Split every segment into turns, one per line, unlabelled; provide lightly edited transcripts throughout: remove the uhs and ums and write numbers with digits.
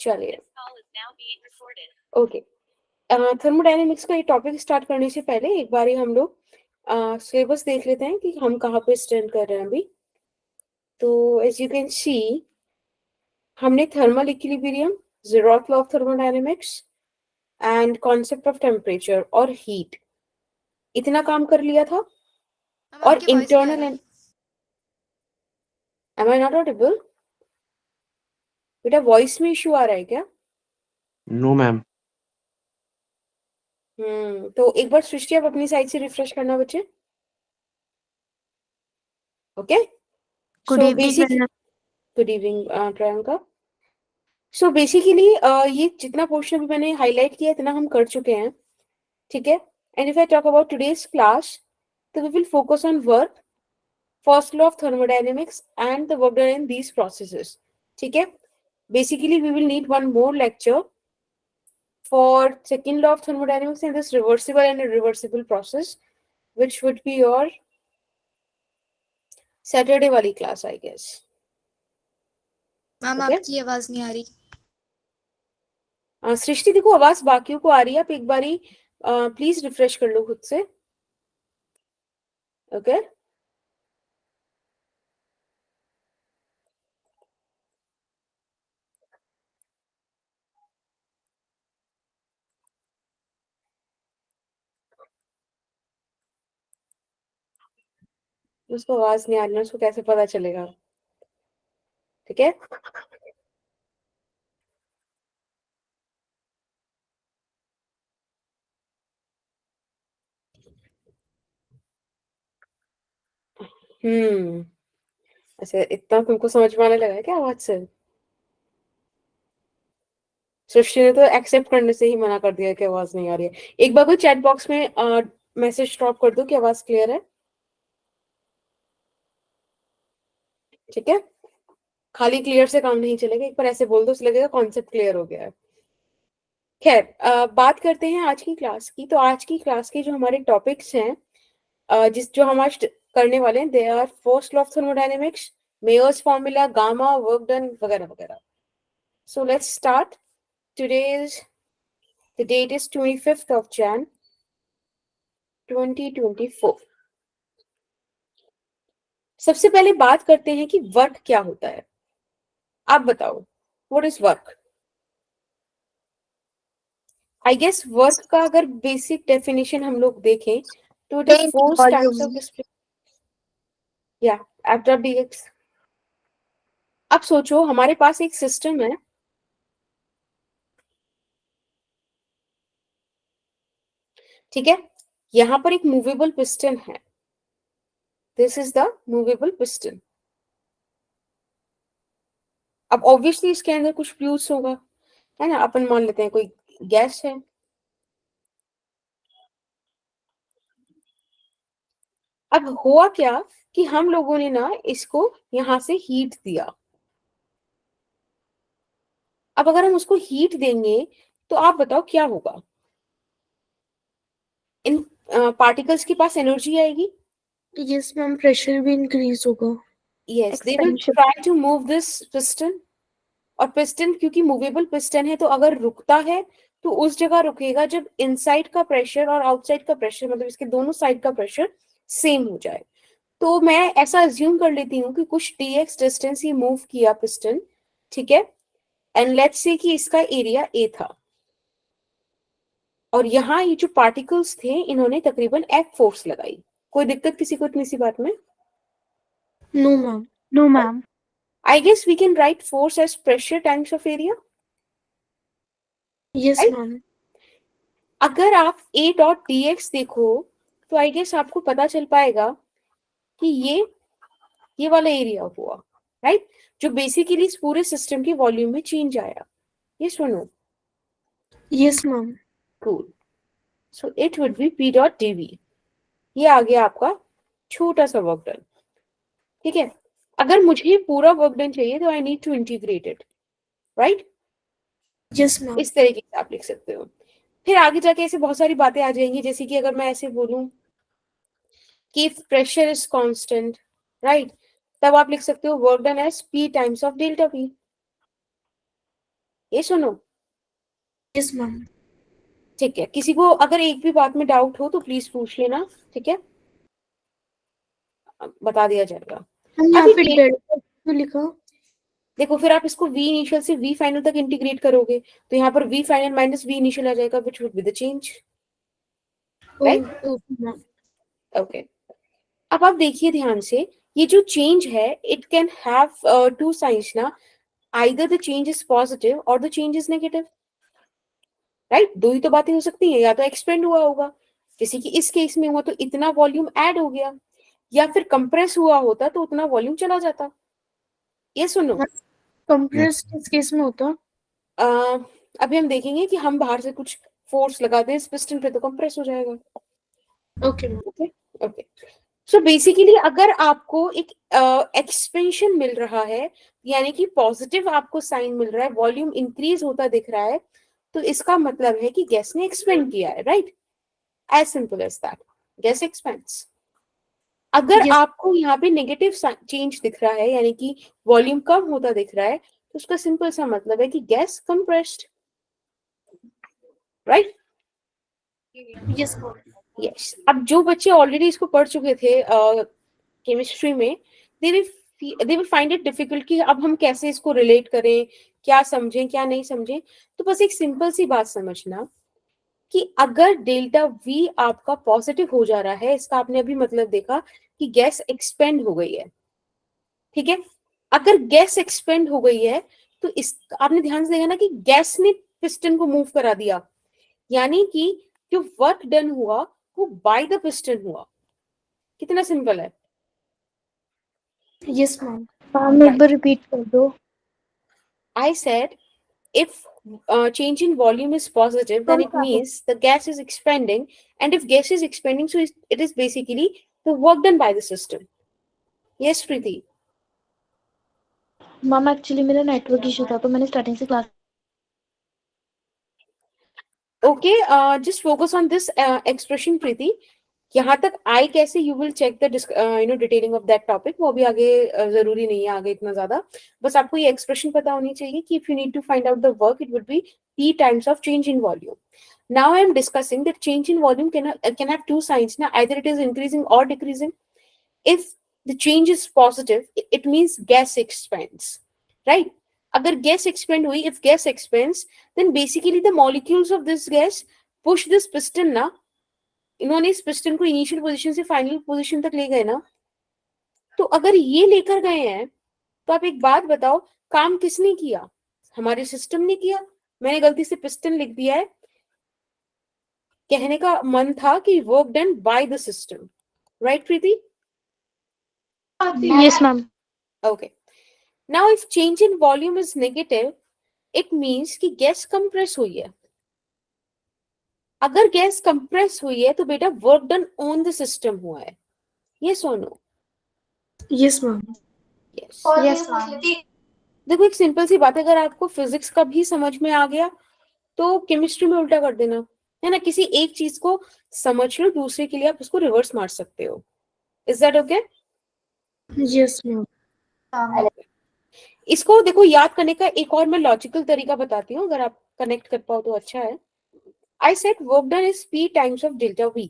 चलिए okay, thermodynamics का ये टॉपिक स्टार्ट करने से पहले एक बार हम लोग सिलेबस देख लेते हैं कि हम कहाँ पे स्टैंड कर रहे हैं अभी। तो एज यू कैन सी, हमने thermal equilibrium, zeroth law of thermodynamics and concept of temperature और हीट, इतना काम कर लिया था। और internal and am I not audible? बेटा वॉइस में इशू आ रहा है क्या?
No ma'am.
तो एक बार सृष्टि आप अपनी साइड से रिफ्रेश करना बच्चे। Okay,
good
so
evening
basic,
ma'am.
Good evening Priyanka. So basically ये जितना पोर्शन अभी मैंने हाईलाइट किया इतना हम कर चुके हैं, ठीक है। And if I talk about today's class, तो we will focus on work, first law of thermodynamics and the work done in these processes, ठीक है। Basically we will need one more lecture for second law of thermodynamics in this reversible and irreversible process, which would be your Saturday वाली class, I guess.
Ma'am
Okay?
आपकी आवाज नहीं आ रही।
सृष्टि देखो आवाज बाकियों को आ रही है, आप एक बारी प्लीज रिफ्रेश कर लो खुद से। ओके, उसको आवाज नहीं आ रही है, उसको कैसे पता चलेगा? ठीक है, अच्छा इतना तुमको समझ में आने लगा है क्या आवाज से? सृष्टि ने तो एक्सेप्ट करने से ही मना कर दिया कि आवाज नहीं आ रही है। एक बार कोई चैट बॉक्स में मैसेज ड्रॉप कर दो कि आवाज क्लियर है, ठीक है। खाली क्लियर से काम नहीं चलेगा, एक बार ऐसे बोल दो, उसे लगेगा कॉन्सेप्ट क्लियर हो गया है। खैर, बात करते हैं आज की क्लास की। तो आज की क्लास के जो हमारे टॉपिक्स हैं, जो हम आज करने वाले हैं, they are first law of thermodynamics, Mayer's formula, gamma, work done वगैरह वगैरह। So let's start. Today's the date is 25th of Jan 2024। सबसे पहले बात करते हैं कि वर्क क्या होता है। आप बताओ, what is work? I guess work का अगर बेसिक डेफिनेशन हम लोग देखें तो it is force times of displacement, या आफ्टर dx। अब सोचो हमारे पास एक सिस्टम है, ठीक है। यहां पर एक मूवेबल पिस्टन है, this is the movable piston. अब ऑब्वियसली इसके अंदर कुछ फ्लूइड्स होगा, है ना। अपन मान लेते हैं कोई गैस है। अब हुआ क्या कि हम लोगों ने ना इसको यहां से हीट दिया। अब अगर हम उसको हीट देंगे तो आप बताओ क्या होगा? इन पार्टिकल्स के पास एनर्जी आएगी।
यस मैम, प्रेशर भी इंक्रीज होगा।
Yes, they will try to move this piston. और पिस्टन क्योंकि मूवेबल पिस्टन है, तो अगर रुकता है तो उस जगह रुकेगा जब इनसाइड का प्रेशर और आउटसाइड का प्रेशर, मतलब इसके दोनों साइड का प्रेशर सेम हो जाए। तो मैं ऐसा अज्यूम कर लेती हूँ कि कुछ dx डिस्टेंस ही मूव किया पिस्टन, ठीक है। एंड लेट्स से कि इसका एरिया a था, और यहाँ ये जो पार्टिकल्स थे इन्होंने तकरीबन F फोर्स लगाई। कोई दिक्कत किसी को इतनी सी बात में?
No ma'am.
No ma'am.
I guess we can write force as pressure times of area,
yes
right?
Ma'am.
अगर आप a डॉट dx देखो तो आई गेस आपको पता चल पाएगा कि ये वाला एरिया हुआ, राइट, जो बेसिकली इस पूरे सिस्टम के वॉल्यूम में चेंज आया। ये सुनो,
yes ma'am.
Cool. So it would be p dot dv। ये आ गया आपका छोटा सा वर्क डन, ठीक है। अगर मुझे पूरा वर्क डन चाहिए तो I need to integrate it, right.
Yes ma'am.
इस तरीके से आप लिख सकते हो। फिर आगे जाके ऐसे बहुत सारी बातें आ जाएंगी, जैसे कि अगर मैं ऐसे बोलूं कि प्रेशर इज कांस्टेंट, राइट, तब आप लिख सकते हो work done as p times of delta p। ये सुनो,
यस मैम।
ठीक है। किसी को अगर एक भी बात में डाउट हो तो प्लीज पूछ लेना, ठीक है, बता दिया जाएगा।
हम यहाँ
अभी
पे डेल्टा क्यों लिखा?
देखो, फिर आप इसको वी इनिशियल से वी फाइनल तक इंटीग्रेट करोगे तो यहाँ पर V final minus V initial आ जाएगा, which would be the change, right?
Okay ma'am.
Okay, अब आप देखिए ध्यान से, ये जो चेंज है it can have two signs ना, either the change is positive और the change is negative, right? दो ही तो बातें हो सकती हैं, या तो एक्सपेंड हुआ होगा, जैसे कि इस केस में हुआ तो इतना वॉल्यूम ऐड हो गया, या फिर कंप्रेस हुआ होता तो उतना वॉल्यूम चला जाता। ये सुनो,
कंप्रेस किस केस में होता?
अभी हम देखेंगे कि हम बाहर से कुछ फोर्स लगाते हैं इस पिस्टन पे तो कंप्रेस हो जाएगा।
Okay ma'am.
Okay okay, so basically अगर आपको एक एक्सपेंशन मिल रहा है, यानी कि पॉजिटिव आपको साइन मिल रहा है, वॉल्यूम इंक्रीज होता दिख रहा है, तो इसका मतलब है कि गैस ने एक्सपेंड किया है, right? As simple as that, gas expands. अगर
यस
आपको यहाँ पे नेगेटिव चेंज दिख रहा है, यानी कि वॉल्यूम कम होता दिख रहा है, तो उसका सिंपल सा मतलब है कि gas compressed, right?
Yes ma'am.
Yes. अब जो बच्चे ऑलरेडी इसको पढ़ चुके थे केमिस्ट्री में, they will find it difficult कि अब हम कैसे इसको रिलेट करें, क्या समझें क्या नहीं समझें। तो बस एक सिंपल सी बात समझना कि अगर डेल्टा वी आपका पॉजिटिव हो जा रहा है, इसका आपने अभी मतलब देखा कि गैस एक्सपेंड हो गई है, ठीक है? अगर गैस एक्सपेंड हो गई है तो इस आपने ध्यान से देखा ना कि गैस ने पिस्टन को मूव करा दिया, यानी कि जो वर्क डन हुआ वो बाय द पिस्टन हुआ। कितना सिंपल है।
Yes ma'am. मैम एक बार रिपीट कर दो।
I said if change in volume is positive, then it means the gas is expanding, and if gas is expanding, so it is basically the work done by the system. Yes, Preeti.
Ma'am actually मेरा network issue था तो मैंने starting से class
Okay, just focus on this expression, Preeti. यहाँ तक आई कैसे you will check the detailing of that topic, वो अभी आगे जरूरी नहीं है आगे इतना ज्यादा। बस आपको ये एक्सप्रेशन पता होनी चाहिए कि if you need to find out the work it would be p times of change in volume. Now I am discussing that change in volume can have two signs ना, either it is increasing or decreasing. If the change is positive it means gas expands, right? अगर gas expand हुई, if gas expands then basically the molecules of this gas push this piston ना, इन्होंने इस piston को initial position से final position तक ले गए ना। तो अगर ये लेकर गए हैं तो आप एक बात बताओ, काम किसने किया? हमारे सिस्टम ने किया। मैंने गलती से पिस्टन लिख दिया है, कहने का मन था कि work done by the system, right Preeti?
Yes ma'am.
Okay, now if change in volume is negative it means कि गैस कंप्रेस हुई है। अगर गैस कंप्रेस हुई है तो बेटा work done on the system हुआ है। ये सोनो।
Yes ma'am.
Yes.
Yes ma'am.
देखो एक सिंपल सी बात है, अगर आपको फिजिक्स का भी समझ में आ गया तो केमिस्ट्री में उल्टा कर देना, है ना? किसी एक चीज को समझ लो, दूसरे के लिए आप उसको रिवर्स मार सकते हो। Is that okay?
Yes ma'am.
इसको देखो याद करने का एक और मैं लॉजिकल तरीका बताती हूँ, अगर आप कनेक्ट कर पाओ तो अच्छा है। I said work done is p times of delta v.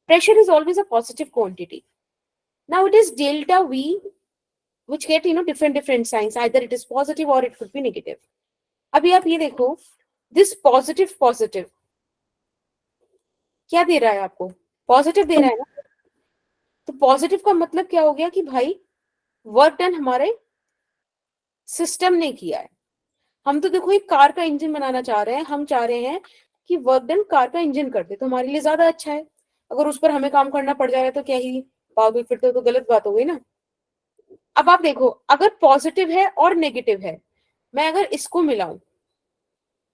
Pressure is always a positive quantity. Now it is delta v which get different signs, either it is positive or it could be negative. अभी आप ये देखो, this positive क्या दे रहा है आपको? Positive दे रहा है ना। तो पॉजिटिव का मतलब क्या हो गया कि भाई वर्क डन हमारे सिस्टम ने किया है। हम तो देखो एक कार का इंजन बनाना चाह रहे हैं, हम चाह रहे हैं कि वर्क डन कार का इंजन कर दे तो हमारे लिए ज्यादा अच्छा है। अगर उस पर हमें काम करना पड़ जाए तो क्या ही बात हुई, फिर तो गलत बात हो गई ना। अब आप देखो, अगर पॉजिटिव है और नेगेटिव है, मैं अगर इसको मिलाऊं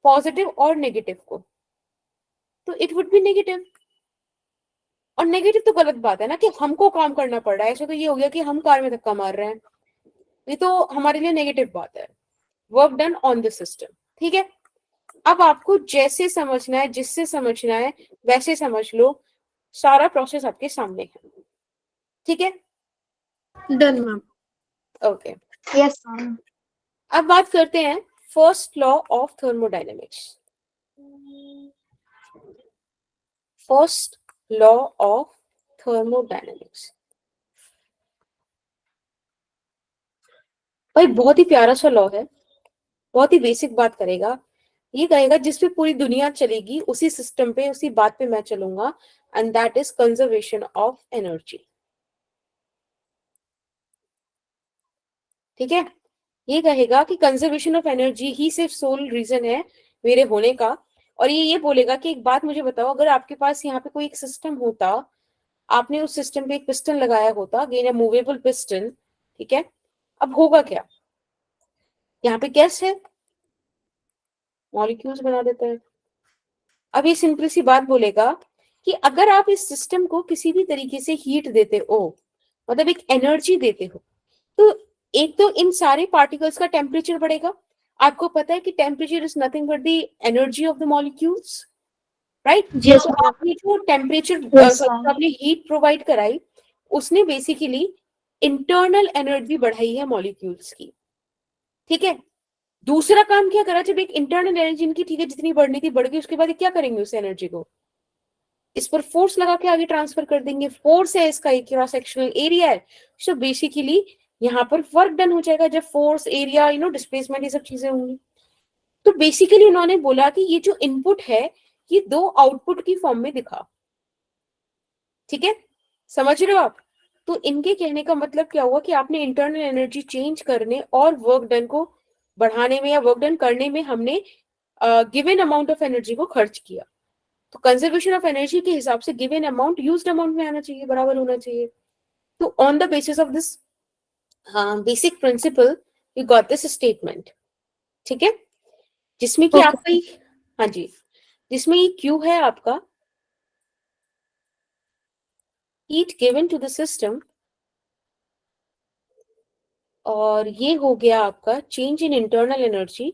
पॉजिटिव और नेगेटिव को तो इट वुड बी नेगेटिव। और नेगेटिव तो गलत बात है ना कि हमको काम करना पड़ रहा है, ऐसे तो ये हो गया कि हम कार में धक्का मार रहे हैं, ये तो हमारे लिए नेगेटिव बात है। Work done on the system, ठीक है? अब आपको जैसे समझना है, जिससे समझना है वैसे समझ लो, सारा प्रोसेस आपके सामने है, ठीक है?
Done ma'am.
Okay,
yes ma'am.
अब बात करते हैं first law of thermodynamics. First law of thermodynamics. भाई बहुत ही प्यारा सा लॉ है, बहुत ही बेसिक बात करेगा. ये कहेगा जिस पे पूरी दुनिया चलेगी उसी सिस्टम पे, उसी बात पे मैं चलूंगा, and that is conservation of energy. ठीक है. ये कहेगा कि कंजर्वेशन ऑफ एनर्जी ही सिर्फ सोल रीजन है मेरे होने का. और ये बोलेगा कि एक बात मुझे बताओ, अगर आपके पास यहाँ पे कोई एक सिस्टम होता, आपने उस सिस्टम पे एक पिस्टन लगाया होता, अगेन अ मूवेबल पिस्टन, ठीक है, अब होगा क्या? यहाँ पे गैस है, मॉलिक्यूल्स बना देता है. अब ये सिंपल सी बात बोलेगा कि अगर आप इस सिस्टम को किसी भी तरीके से हीट देते हो, मतलब एक एनर्जी देते हो, तो एक तो इन सारे पार्टिकल्स का टेम्परेचर बढ़ेगा. आपको पता है कि temperature is nothing but the energy of the molecules, right?
Yes,
तो आपने जो टेम्परेचर,
Yes, ma'am.
आपने हीट प्रोवाइड कराई, उसने बेसिकली इंटरनल एनर्जी बढ़ाई है मॉलिक्यूल्स की. ठीक है. दूसरा काम क्या करा, जब एक इंटरनल एनर्जी इनकी, ठीक है, जितनी बढ़नी थी बढ़ गई, उसके बाद ये क्या करेंगे उस एनर्जी को? इस पर फोर्स लगा के आगे ट्रांसफर कर देंगे. फोर्स है इसका, एक क्रॉस सेक्शनल एरिया है. सो बेसिकली यहाँ पर वर्क डन हो जाएगा जब फोर्स, एरिया, डिस्प्लेसमेंट, ये सब चीजें होंगी. तो बेसिकली उन्होंने बोला कि ये जो इनपुट है ये दो आउटपुट की फॉर्म में दिखा. ठीक है, समझ रहे हो आप? तो इनके कहने का मतलब क्या हुआ कि आपने इंटरनल एनर्जी चेंज करने और वर्क डन को बढ़ाने में या वर्क डन करने में हमने गिवन अमाउंट ऑफ एनर्जी को खर्च किया. तो कंजर्वेशन ऑफ एनर्जी के हिसाब से गिवन अमाउंट यूज्ड अमाउंट में आना चाहिए, बराबर होना चाहिए. तो on the basis of this basic principle you got this statement. ठीक है, जिसमें कि
Okay.
आपका हाँ जी, जिसमें ये क्यू है आपका heat given to the system, और ये हो गया आपका change in internal energy,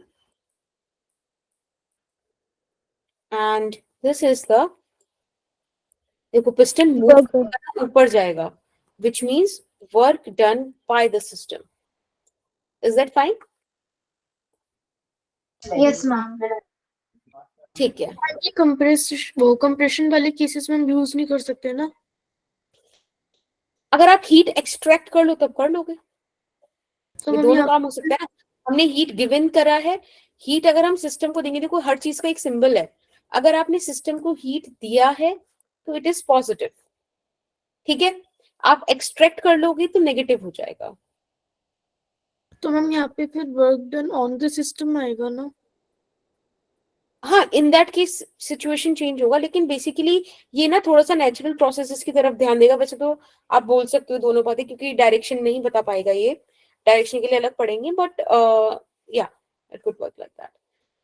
and this is the, देखो पिस्टन मूव
Work done.
ऊपर जाएगा, which means work done by the system. Is that fine?
Yes, ma'am.
ठीक है.
ये कंप्रेशन वाले केसेस में हम यूज नहीं कर सकते ना.
अगर आप हीट एक्सट्रैक्ट कर लो तब कर लोगे.
तो
ये
हम
दोनों
यहाँ
काम हो सकता है ना. हमने हीट गिवन करा है, हीट अगर हम सिस्टम को देंगे, देखो हर चीज का एक सिंबल है. अगर आपने सिस्टम को हीट दिया है तो इट इज पॉजिटिव. ठीक है, आप एक्सट्रैक्ट कर लोगे तो नेगेटिव हो जाएगा.
तो हम यहाँ पे फिर work done on the system आएगा ना.
हाँ, इन दैट केस सिचुएशन चेंज होगा, लेकिन बेसिकली ये ना थोड़ा सा नेचुरल प्रोसेसेस की तरफ ध्यान देगा. वैसे तो आप बोल सकते हो दोनों बातें, क्योंकि डायरेक्शन नहीं बता पाएगा, ये डायरेक्शन के लिए अलग पढ़ेंगे, बट या it could work like that.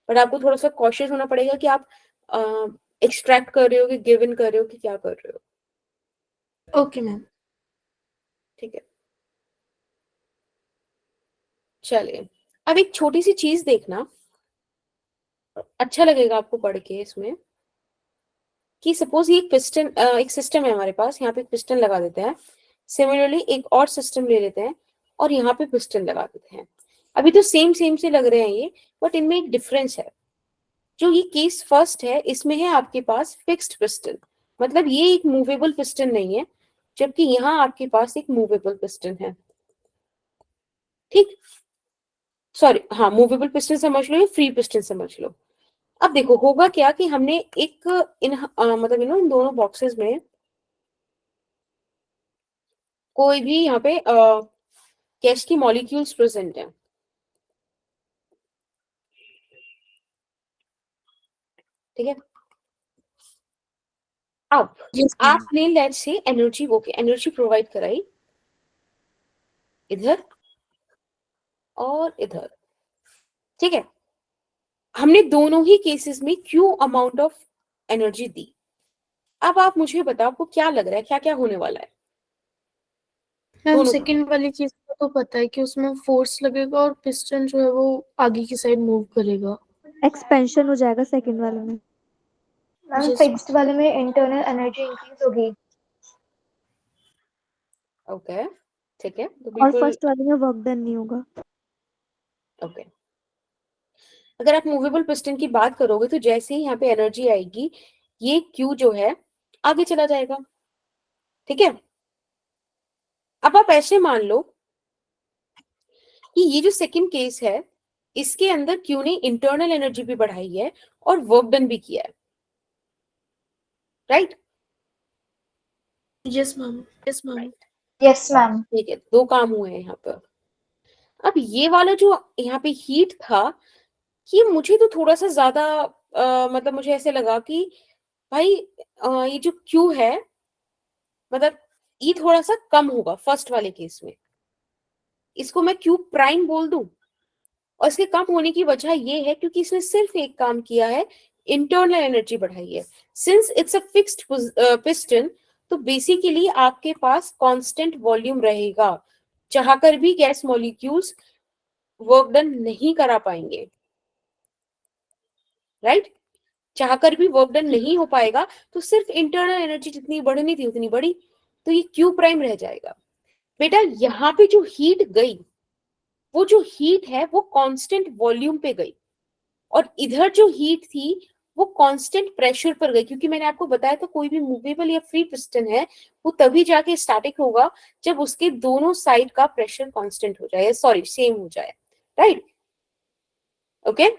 But आपको थोड़ा सा कॉशियस होना पड़ेगा कि आप एक्सट्रैक्ट कर रहे हो कि गिवन कर रहे हो कि क्या कर रहे हो.
Okay ma'am.
ठीक है, चलिए. अब एक छोटी सी चीज देखना, अच्छा लगेगा आपको पढ़ के इसमें, कि सपोज ये एक पिस्टन, एक सिस्टम है हमारे पास, यहाँ पे एक पिस्टन लगा देते हैं. सिमिलरली एक और सिस्टम ले लेते हैं और यहाँ पे पिस्टन लगा देते हैं. अभी तो सेम सेम से लग रहे हैं ये, बट इनमें एक डिफरेंस है. जो ये केस फर्स्ट है, इसमें है आपके पास फिक्स्ड पिस्टन, मतलब ये एक मूवेबल पिस्टन नहीं है, जबकि यहाँ आपके पास एक मूवेबल पिस्टन है. ठीक, सॉरी, हाँ, मूवेबल पिस्टन समझ लो या फ्री पिस्टन समझ लो. अब देखो होगा क्या कि हमने एक मतलब इन दोनों बॉक्सेस में कोई भी यहाँ पे गैस की मॉलिक्यूल्स प्रेजेंट है. ठीक है. अब
यस मैम.
आपने let's say energy, okay, energy provide कराई इधर और इधर. ठीक है, हमने दोनों ही केसेस में क्यू अमाउंट ऑफ एनर्जी दी. अब आप मुझे बताओ आपको क्या लग रहा है, क्या क्या होने वाला है
मैम
दोनों.
सेकंड वाली केस का तो पता है कि उसमें फोर्स लगेगा और पिस्टन जो है वो आगे की साइड मूव करेगा.
एक्सपेंशन हो जाएगा सेकंड वाले में. Ma'am
Yes.
फिक्स्ड वाले में इंटरनल एनर्जी इंक्रीज होगी
ओके, ठीक है, तो
और
बिल्कुल
फर्स्ट वाले में वर्क डन नहीं होगा.
ओके. अगर आप मूवेबल पिस्टन की बात करोगे तो जैसे ही यहाँ पे एनर्जी आएगी, ये Q जो है आगे चला जाएगा, ठीक है। अब आप ऐसे मान लो कि ये जो सेकंड केस है, इसके अंदर Q ने इंटरनल एनर्जी भी बढ़ाई है और वर्क डन भी किया है, right?
Yes ma'am, yes ma'am.
Yes ma'am.
ठीक है, दो काम हुए हैं यहाँ पर। अब ये वाला जो यहाँ पे हीट था, ये मुझे तो थोड़ा सा ज्यादा मतलब मुझे ऐसे लगा कि भाई ये जो क्यू है, मतलब ये थोड़ा सा कम होगा फर्स्ट वाले केस में। इसको मैं क्यू प्राइम बोल दूं, और इसके कम होने की वजह ये है क्योंकि इसने सिर्फ एक काम किया है, इंटरनल एनर्जी बढ़ाई है। Since it's a fixed piston, तो बेसिकली आपके पास कांस्टेंट वॉल्यूम रहेगा, चाहकर भी गैस मॉलिक्यूल्स वर्क डन नहीं करा पाएंगे, राइट? चाहकर भी वर्क डन नहीं हो पाएगा, तो सिर्फ इंटरनल एनर्जी जितनी बढ़नी थी उतनी बढ़ी, तो ये क्यू प्राइम रह जाएगा। बेटा यहाँ पे जो हीट गई, वो जो हीट है वो कांस्टेंट वॉल्यूम पे गई, और इधर जो हीट थी वो कांस्टेंट प्रेशर पर गई, क्योंकि मैंने आपको बताया था कोई भी मूवेबल या फ्री पिस्टन है वो तभी जाके स्टैटिक होगा जब उसके दोनों साइड का प्रेशर कांस्टेंट हो जाए, सॉरी सेम हो जाए, राइट? ओके,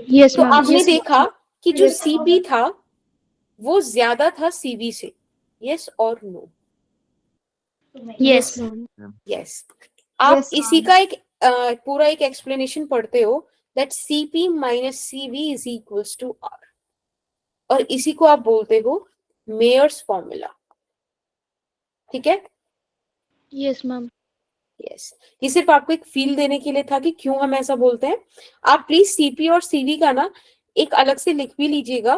यस
तो
मैम।
आपने देखा कि जो सीपी था वो ज्यादा था सीवी से, यस और नो?
Yes
ma'am.
यस। आप
Yes,
इसी
ma'am.
का एक पूरा एक एक्सप्लेनेशन पढ़ते हो, that CP minus CV is equals to R, और इसी को आप बोलते हो मेयर्स फॉर्मूला, ठीक है?
Yes ma'am.
यस, ये सिर्फ आपको एक फील देने के लिए था कि क्यों हम ऐसा बोलते हैं। आप प्लीज सीपी और सीवी का ना एक अलग से लिख भी लीजिएगा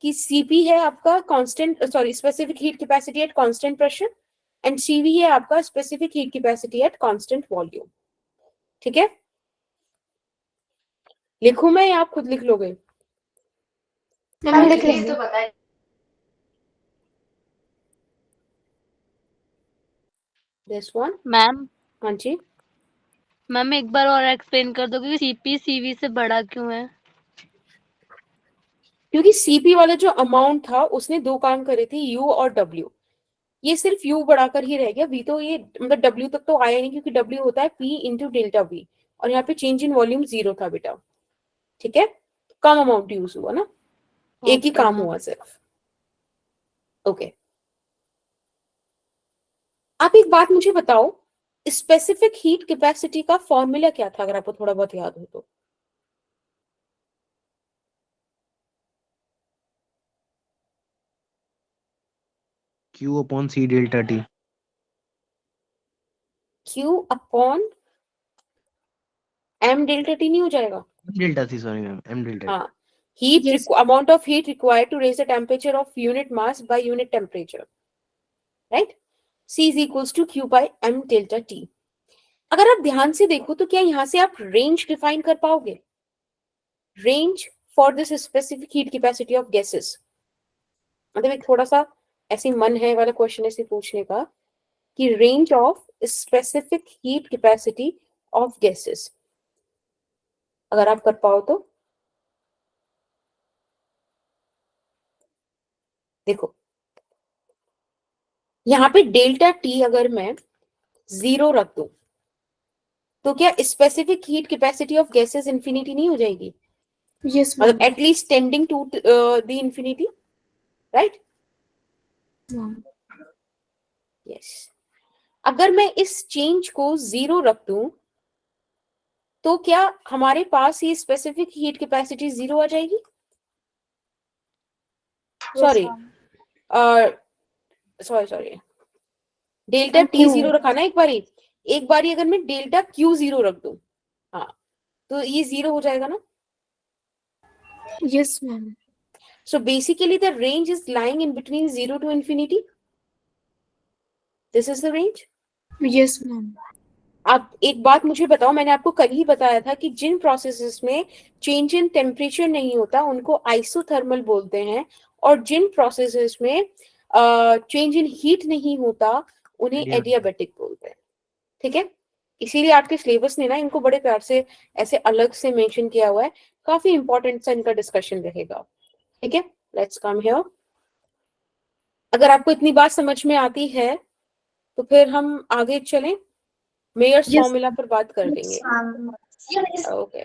कि सीपी है आपका constant, sorry specific heat capacity at constant pressure, and CV है आपका specific heat capacity at constant volume, ठीक है? लिखूं मैं या आप खुद लिख लोगे?
हम लिख लेंगे।
This one.
मैम
हाँ जी,
मैम एक बार और एक्सप्लेन कर दोगे कि सीपी सीवी से बड़ा क्यों है?
क्योंकि सीपी वाला जो अमाउंट था उसने दो काम करे थे, यू और डब्ल्यू। ये सिर्फ यू बढ़ाकर ही रह गया, वी तो ये मतलब डब्ल्यू तक तो आया नहीं, क्योंकि डब्ल्यू होता है पी इंटू डेल्टा वी, और यहाँ पे चेंज इन वॉल्यूम 0 था बेटा, ठीक है? कम अमाउंट यूज हुआ ना, एक ही
ओके
काम
मैम।
हुआ सिर्फ। ओके, आप एक बात मुझे बताओ, स्पेसिफिक हीट कैपेसिटी का फॉर्मूला क्या था, अगर आपको थोड़ा बहुत याद हो तो?
Q upon C delta T.
Q upon M delta T नहीं हो जाएगा?
Delta C, sorry ma'am. M delta T.
हाँ, heat
Yes.
amount of heat required to raise the temperature of unit mass by unit temperature, right? C is equals to Q by M delta T. अगर आप ध्यान से देखो तो क्या यहाँ से आप रेंज डिफाइन कर पाओगे? Range for this specific heat capacity of gases, मतलब एक थोड़ा सा ऐसे मन है वाला क्वेश्चन ऐसे पूछने का कि range of specific heat capacity of gases, अगर आप कर पाओ तो देखो, यहाँ पे डेल्टा टी अगर मैं 0 रख दूं तो क्या specific heat capacity of gases infinity नहीं हो जाएगी?
Yes,
मतलब
ma'am.
Atleast tending to the infinity, right?
Ma'am.
Yes. अगर मैं इस चेंज को 0 रख दूं तो क्या हमारे पास ये स्पेसिफिक हीट कैपेसिटी 0 आ जाएगी? सॉरी सॉरी डेल्टा टी 0 रखा ना एक बारी अगर मैं डेल्टा क्यू 0 रख दूं, हाँ, तो ये 0 हो जाएगा ना?
Yes, ma'am.
So basically the range is lying in between 0 to infinity. This is the range.
Yes, ma'am.
आप एक बात मुझे बताओ, मैंने आपको कल ही बताया था कि जिन प्रोसेसेस में चेंज इन टेम्परेचर नहीं होता उनको आइसोथर्मल बोलते हैं, और जिन प्रोसेसेस में चेंज इन हीट नहीं होता उन्हें
Adiabatic.
एडियाबैटिक बोलते हैं, ठीक है? इसीलिए आपके सिलेबस ने ना इनको बड़े प्यार से ऐसे अलग से मेंशन किया हुआ है, काफी इंपॉर्टेंट सा इनका डिस्कशन रहेगा। ठीक है, लेट्स कम हियर। अगर आपको इतनी बात समझ में आती है तो फिर हम आगे चलें, मेयर्स
Yes.
फॉर्मूला पर बात कर लेंगे। ओके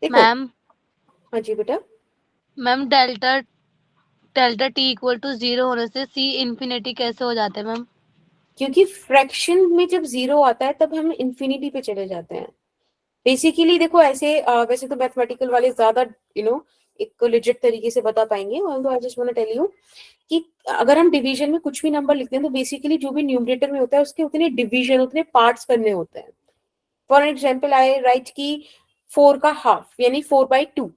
देखो,
मैम
हाँ जी बेटा,
ma'am delta delta T equal to 0 होने से सी इन्फिनिटी कैसे हो जाता है मैम?
क्योंकि फ्रैक्शन में जब जीरो आता है तब हम इंफिनिटी पे चले जाते हैं। बेसिकली देखो ऐसे वैसे तो मैथमेटिकल वाले ज्यादा एक लेजिट तरीके से बता पाएंगे, although I just want to tell you कि अगर हम डिवीजन में कुछ भी नंबर लिखते हैं तो बेसिकली जो भी न्यूमरेटर में होता है उसके उतने डिवीजन, उतने पार्ट्स करने होते हैं। फॉर एग्जाम्पल आई राइट की 4 का हाफ यानी 4/2,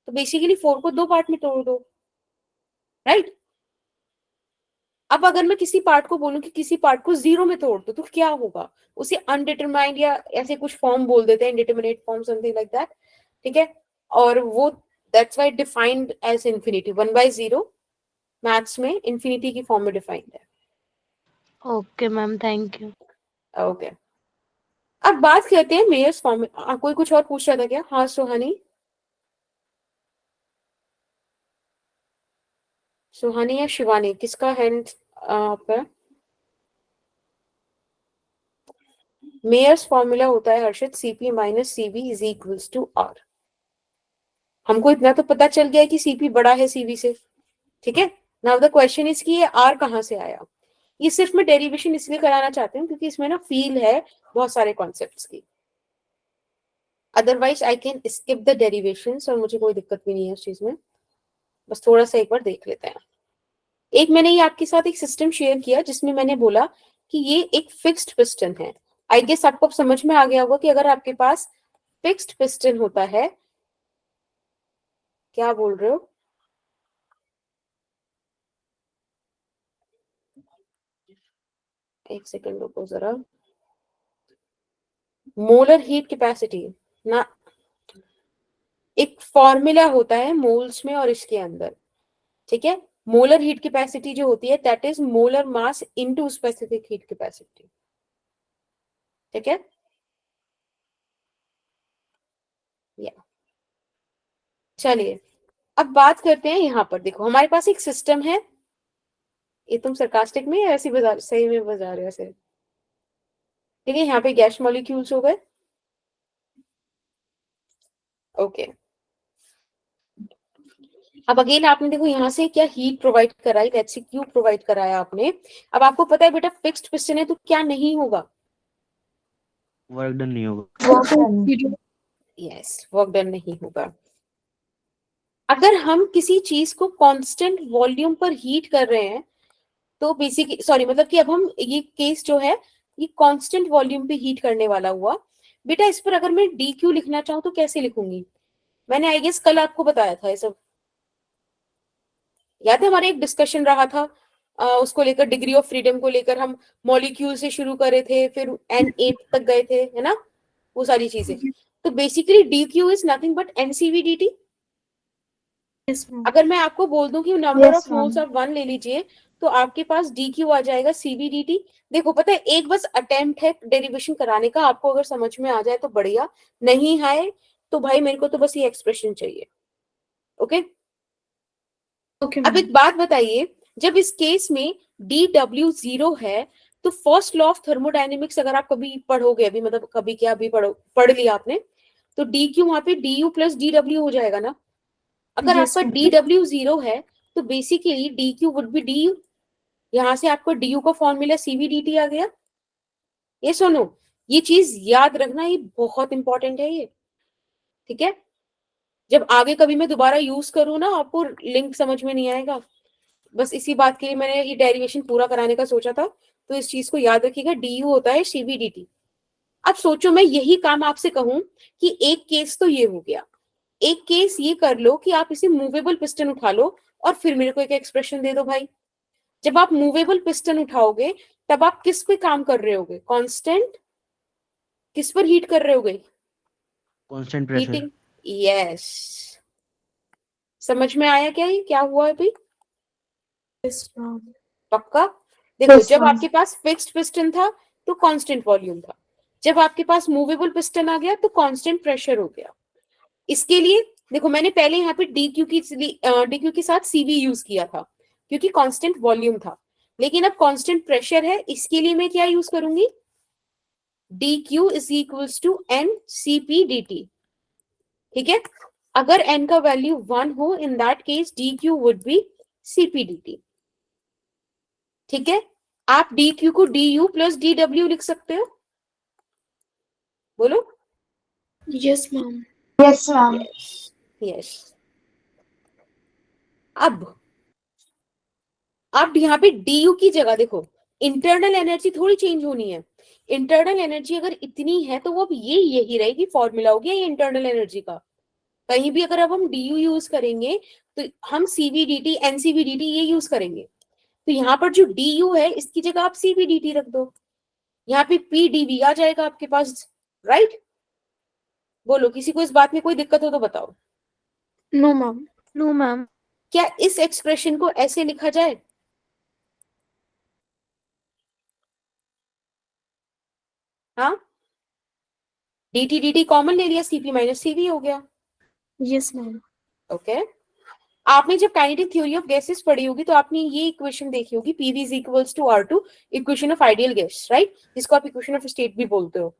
तो बेसिकली 4 को 2 पार्ट में तोड़ दो, राइट। अब अगर मैं किसी पार्ट को बोलूं कि किसी पार्ट को 0 में तोड़ दो तो क्या होगा, उसे अनडिटरमाइंड या ऐसे कुछ फॉर्म बोल देते हैं, indeterminate form, something like that. ठीक है, और वो that's why defined as infinity. 1/0 maths में इंफिनिटी की फॉर्म में डिफाइंड है।
Okay ma'am, thank you.
Okay, अब बात करते हैं मेयर्स फॉर्म। कोई कुछ और पूछ रहा था क्या? हाँ सुहानी, सुहानी या शिवानी, किसका हैंड अप है? मेयर्स फॉर्मूला होता है Harshit, CP minus CV is equals to R. हमको इतना तो पता चल गया है कि सीपी बड़ा है सीवी से। ठीक है, नाउ द क्वेश्चन इज कि ये आर कहाँ से आया। ये सिर्फ मैं डेरिवेशन इसलिए कराना चाहती हूँ क्योंकि इसमें ना फील है बहुत सारे कॉन्सेप्ट्स की। Otherwise I can skip the derivations और मुझे कोई दिक्कत भी नहीं है उस चीज में। बस थोड़ा सा एक बार देख लेते हैं। एक मैंने ये आपके साथ एक सिस्टम शेयर किया जिसमें मैंने बोला कि ये एक फिक्स्ड पिस्टन है। आई गेस आपको अब समझ में आ गया होगा कि अगर आपके पास फिक्स्ड पिस्टन होता है, क्या बोल रहे हो? एक सेकंड रुको जरा। मोलर हीट कैपेसिटी ना, एक फॉर्मूला होता है मोल्स में और इसके अंदर। ठीक है, मोलर हीट कैपेसिटी जो होती है that is molar mass into specific heat capacity. ठीक है, या चलिए अब बात करते हैं। यहाँ पर देखो हमारे पास एक सिस्टम है। ये तुम सरकास्टिक में या ऐसे बजा सही में बजा रहे हो ऐसे? ठीक है, यहाँ पे गैस मॉलिक्यूल्स हो गए। ओके, अब अगेन आपने देखो यहाँ से क्या हीट प्रोवाइड कराई, लेट्स सी क्यू प्रोवाइड कराया आपने। अब आपको पता है बेटा फिक्स्ड पिस्टन है तो क्या नहीं होगा?
वर्क डन नहीं होगा।
यस, वर्क डन नहीं होगा। अगर हम किसी चीज को कांस्टेंट वॉल्यूम पर हीट कर रहे हैं तो बेसिक सॉरी मतलब कि अब हम ये केस जो है ये कांस्टेंट वॉल्यूम पे हीट करने वाला हुआ। बेटा इस पर अगर मैं डी क्यू लिखना चाहूँ तो कैसे लिखूंगी? मैंने आई गेस कल आपको बताया था ये सब, याद है हमारा एक डिस्कशन रहा था उसको लेकर, डिग्री ऑफ फ्रीडम को लेकर। हम मॉलिक्यूल से शुरू करे थे फिर N8 तक गए थे, है ना, वो सारी चीजें। तो basically D Q is nothing but NCV/dt।
Yes, ma'am.
अगर मैं आपको बोल दूं कि number
Yes,
of moles
ma'am.
Of 1 ले लीजिए तो आपके पास डी क्यू आ जाएगा CVDT। देखो पता है एक बस अटेम्प्ट है डेरिवेशन कराने का, आपको अगर समझ में आ जाए तो बढ़िया, नहीं आए तो भाई मेरे को तो बस ये एक्सप्रेशन चाहिए। ओके,
Okay,
अब
ma'am.
एक बात बताइए, जब इस केस में DW 0 है तो फर्स्ट लॉ ऑफ थर्मोडायनेमिक्स अगर आप कभी पढ़ोगे, अभी मतलब कभी क्या अभी पढ़ लिया आपने, तो डी क्यू वहां पे DU प्लस DW हो जाएगा ना। अगर
Yes,
आपका
ma'am.
DW 0 है तो basically DQ would be DU। यहां से आपको DU का फॉर्मूला CVDT आ गया। ये सुनो, ये चीज याद रखना, ये बहुत इंपॉर्टेंट है ये। ठीक है, जब आगे कभी मैं दोबारा यूज करूँ ना आपको लिंक समझ में नहीं आएगा। बस इसी बात के लिए मैंने ये डेरिवेशन पूरा कराने का सोचा था, तो इस चीज को याद रखिएगा, DU होता है CVDT। अब सोचो मैं यही काम आपसे कहूं कि एक केस तो ये हो गया, एक केस ये कर लो कि आप इसे मूवेबल पिस्टन उठा लो और फिर मेरे को एक एक्सप्रेशन दे दो भाई। जब आप मूवेबल पिस्टन उठाओगे तब आप किस पे काम कर रहे होगे? कांस्टेंट, किस पर हीट कर रहे होगे?
Constant pressure.
हीटिंग। यस, समझ में आया क्या ये क्या हुआ है भाई?
Yes ma'am.
पक्का? देखो
Yes,
जब
ma'am.
आपके पास फिक्स्ड पिस्टन था तो कांस्टेंट वॉल्यूम था, जब आपके पास मूवेबल पिस्टन आ गया तो कांस्टेंट प्रेशर हो गया। इसके लिए देखो मैंने पहले यहाँ पे डी क्यू के साथ सीवी यूज किया था क्योंकि कांस्टेंट वॉल्यूम था, लेकिन अब कांस्टेंट प्रेशर है, इसके लिए मैं क्या यूज करूंगी, D Q is equals to N C P D T. ठीक है, अगर एन का वैल्यू 1 हो in that case D Q would be CP D T. ठीक है, आप डी क्यू को D U plus D W लिख सकते हो, बोलो।
Yes ma'am.
Yes, ma'am.
Yes. अब यहाँ पे du की जगह देखो, इंटरनल एनर्जी थोड़ी चेंज होनी है। इंटरनल एनर्जी अगर इतनी है तो वो अब ये यही रहेगी, फॉर्मूला हो गया ये इंटरनल एनर्जी का। कहीं भी अगर अब हम du यूज करेंगे तो हम cvdt ncvdt ये यूज करेंगे, तो यहाँ पर जो du है इसकी जगह आप cvdt रख दो, यहाँ पे pdv आ जाएगा आपके पास, राइट? बोलो, किसी को इस बात में कोई दिक्कत हो तो बताओ।
No ma'am.
No, ma'am.
क्या इस एक्सप्रेशन को ऐसे लिखा जाए? हाँ, dt dt कॉमन ले लिया, cp माइनस cv हो गया।
Yes ma'am.
ओके, आपने जब काइनेटिक थ्योरी ऑफ गैसेस पढ़ी होगी तो आपने ये इक्वेशन देखी होगी, PV is equals to R2, equation of ideal gas, right, जिसको आप इक्वेशन ऑफ स्टेट भी बोलते हो।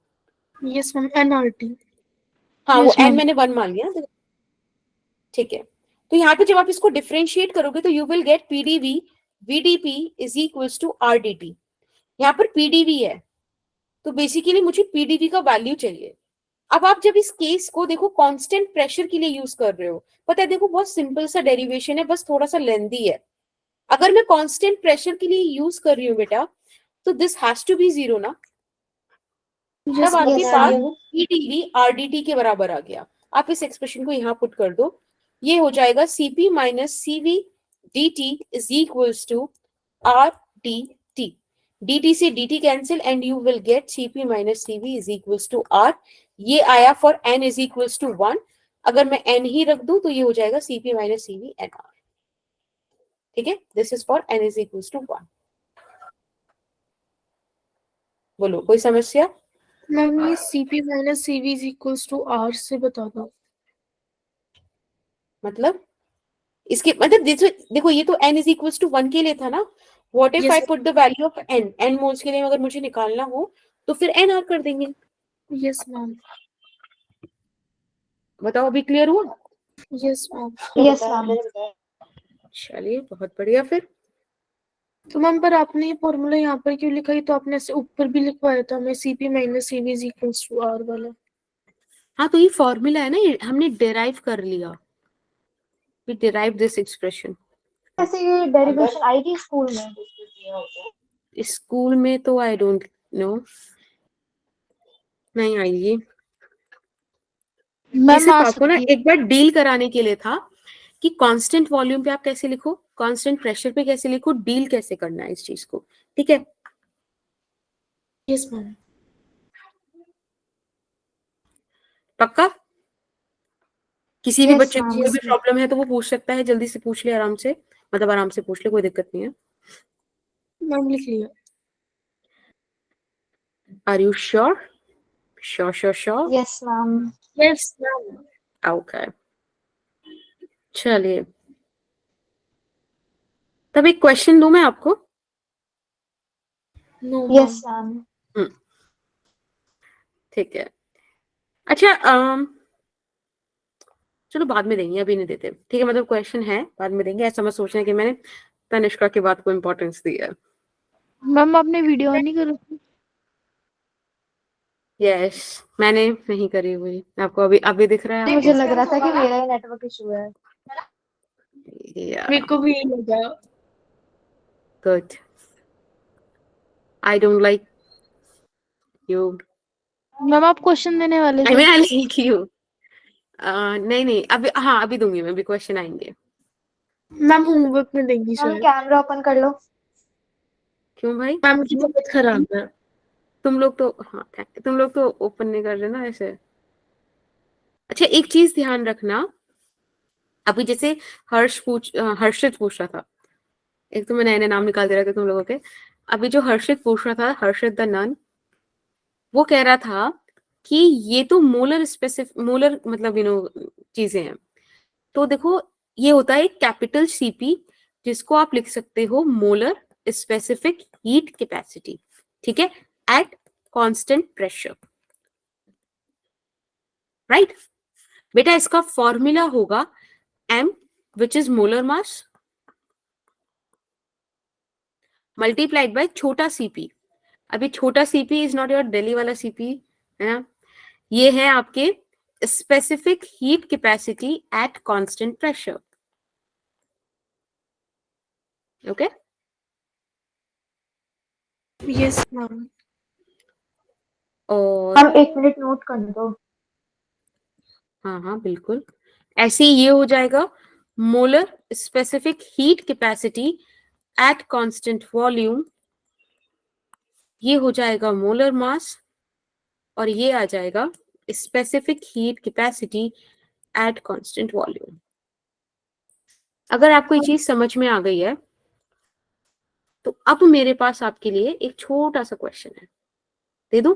Yes ma'am. एनआरटी।
हाँ,
Yes,
वो n
ma'am.
मैंने 1 मान लिया। ठीक है, तो यहाँ पे जब आप इसको डिफरेंशिएट करोगे तो you will get PDV VDP is equals to RDT. यहाँ पर पीडीवी है तो बेसिकली मुझे पीडीवी का वैल्यू चाहिए। अब आप जब इस केस को देखो कांस्टेंट प्रेशर के लिए यूज कर रहे हो, पता है, देखो बहुत सिंपल सा डेरिवेशन है, बस थोड़ा सा लेंथी है। अगर मैं कांस्टेंट प्रेशर के लिए यूज कर रही हूँ बेटा तो this has to be zero ना, तब आपके पास पीडीवी आरडीटी के बराबर आ गया। आप इस एक्सप्रेशन को यहाँ पुट कर दो, ये हो जाएगा CP minus CV dt is equals to R D T. dt से dt cancel and you will get cp minus cv is equals to r। ये आया for n is equals to 1, अगर मैं n ही रख दूं तो ये हो जाएगा cp minus cv and r। ठीक है, this is for n is equals to 1। बोलो, कोई समस्या?
मैम ये CP minus CV is equals to R से बता दो।
मतलब इसके मतलब देखो ये तो n इज इक्वल्स टू 1 के लिए था ना। What if
Yes,
I put the value of n moles के लिए अगर मुझे निकालना हो तो फिर n r कर देंगे।
Yes ma'am.
बताओ, अभी क्लियर हुआ?
Yes ma'am.
Yes, ma'am.
चलिए, बहुत बढ़िया। फिर
तो मैम पर आपने ये फॉर्मूला यहाँ पर क्यों लिखा? है तो आपने ऐसे ऊपर भी लिखवाया था, मैं CP minus CV is equals to R वाला।
हाँ, तो ये फॉर्मूला है ना, ये हमने डिराइव कर लिया, वी डिराइव दिस एक्सप्रेशन।
ऐसे ये डेरिवेशन आई थी स्कूल में।
स्कूल में तो आई डोंट नो, नहीं आई ये। ये सिर्फ आपको ना एक बार डील कराने के लिए था कि कांस्टेंट वॉल्यूम पे आप कैसे लिखो, कांस्टेंट प्रेशर पे कैसे लिखो, डील कैसे करना है इस चीज को। ठीक है,
यस मैम।
पक्का? किसी भी
Yes,
बच्चे को
ma'am.
कोई भी प्रॉब्लम है तो वो पूछ सकता है, जल्दी से पूछ ले, आराम से, मतलब आराम से पूछ ले, कोई दिक्कत नहीं है।
मैम लिख लिया।
Are you sure? Sure sure sure?
Yes, ma'am.
Yes ma'am.
Okay, चलिए, तब एक क्वेश्चन दूं मैं आपको।
No
Yes, ma'am.
ठीक है, अच्छा, चलो बाद में देंगे, अभी नहीं देते। ठीक है, मतलब क्वेश्चन है, बाद में देंगे, ऐसा मत सोचना कि मैंने तनिष्का की बात को इम्पोर्टेंस दी है।
मैम आपने वीडियो ऑन नहीं करी?
यस, मैंने नहीं करी हुई, आपको अभी अभी दिख रहा है?
मुझे लग रहा था कि मेरा ही नेटवर्क इशू है।
मेरे को भी यही लगा।
Good, I don't like you.
Ma'am आप क्वेश्चन देने वाले
आई
थे।
Mean I like you. नहीं नहीं, अभी, हाँ अभी दूंगी मैं, अभी क्वेश्चन आएंगे।
मैम होमवर्क में देंगी
मैम
शायद।
कैमरा ओपन कर लो।
क्यों भाई?
मैम की तबीयत खराब है।
तुम लोग तो, हाँ तुम लोग तो ओपन नहीं कर रहे ना ऐसे। अच्छा, एक चीज ध्यान रखना, अभी जैसे हर्षित पूछ रहा था, एक तो मैं नए नए नाम निकालते रहती हूँ तुम लोगों के। अभी जो हर्षित पूछ रहा था, हर्षित द नन, वो कह रहा था कि ये तो मोलर स्पेसिफिक, मोलर मतलब चीजें हैं। तो देखो ये होता है कैपिटल सीपी, जिसको आप लिख सकते हो मोलर स्पेसिफिक हीट कैपेसिटी, ठीक है, एट कांस्टेंट प्रेशर, राइट। बेटा इसका फॉर्मूला होगा m, which is molar mass, multiplied by छोटा सीपी। अभी छोटा CP is not your Delhi वाला सीपी, है ना, ये है आपके specific heat capacity at constant pressure. Okay,
yes ma'am.
और
मैम 1 मिनट नोट कर दो।
हाँ हाँ बिल्कुल, ऐसे ही ये हो जाएगा molar specific heat capacity at constant volume, ये हो जाएगा मोलर मास, और ये आ जाएगा specific heat capacity at constant volume. अगर आपको ये चीज समझ में आ गई है तो अब मेरे पास आपके लिए एक छोटा सा क्वेश्चन है, दे दूं?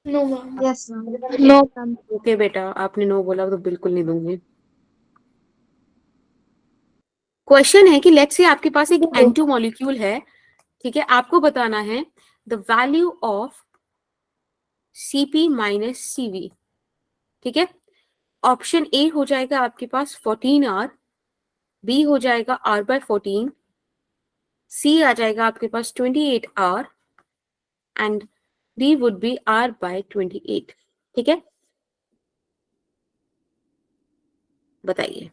No ma'am.
Yes ma'am.
No.
Okay बेटा, आपने नो बोला तो बिल्कुल नहीं दूंगी। क्वेश्चन है कि लेट्स से आपके पास एक N2 मॉलिक्यूल है, ठीक है, आपको बताना है the value of Cp minus Cv, ठीक है। ऑप्शन ए हो जाएगा आपके पास 14R, बी हो जाएगा R/14, सी आ जाएगा आपके पास 28R, and D would be R/28, ठीक है। बताइए।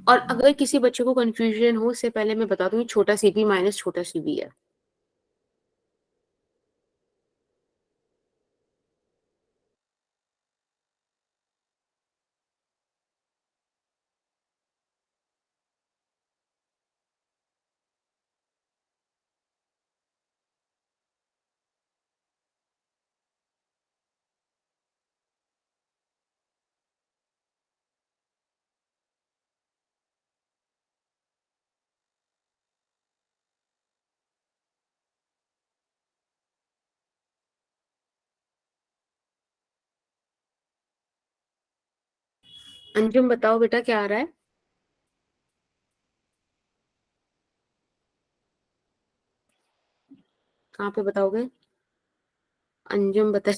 और अगर किसी बच्चे को कंफ्यूजन हो, उससे पहले मैं बता दूं छोटा Cp माइनस छोटा Cv है। अंजुम बताओ बेटा क्या आ रहा है? कहाँ पे बताओगे? अंजुम बता,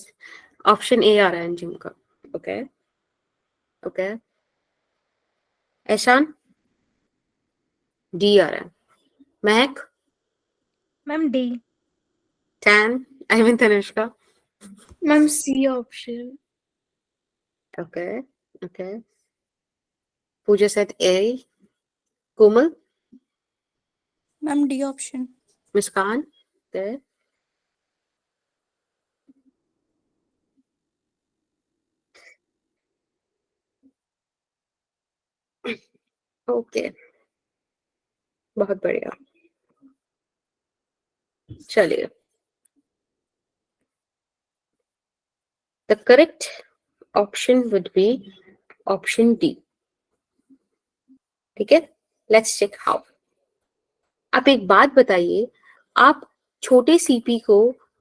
ऑप्शन ए आ रहा है अंजुम का। ओके ओके, ऐशान डी आ रहा है, Mahak
ma'am D.
Tan, I mean Tanishka.
Ma'am C option.
Okay okay, Puja set A, Komal,
ma'am D option.
Muskan, okay okay, बहुत बढ़िया, चलिए। The correct option would be option D, ठीक है। Let's check how. आप एक बात बताइए, आप छोटे सीपी को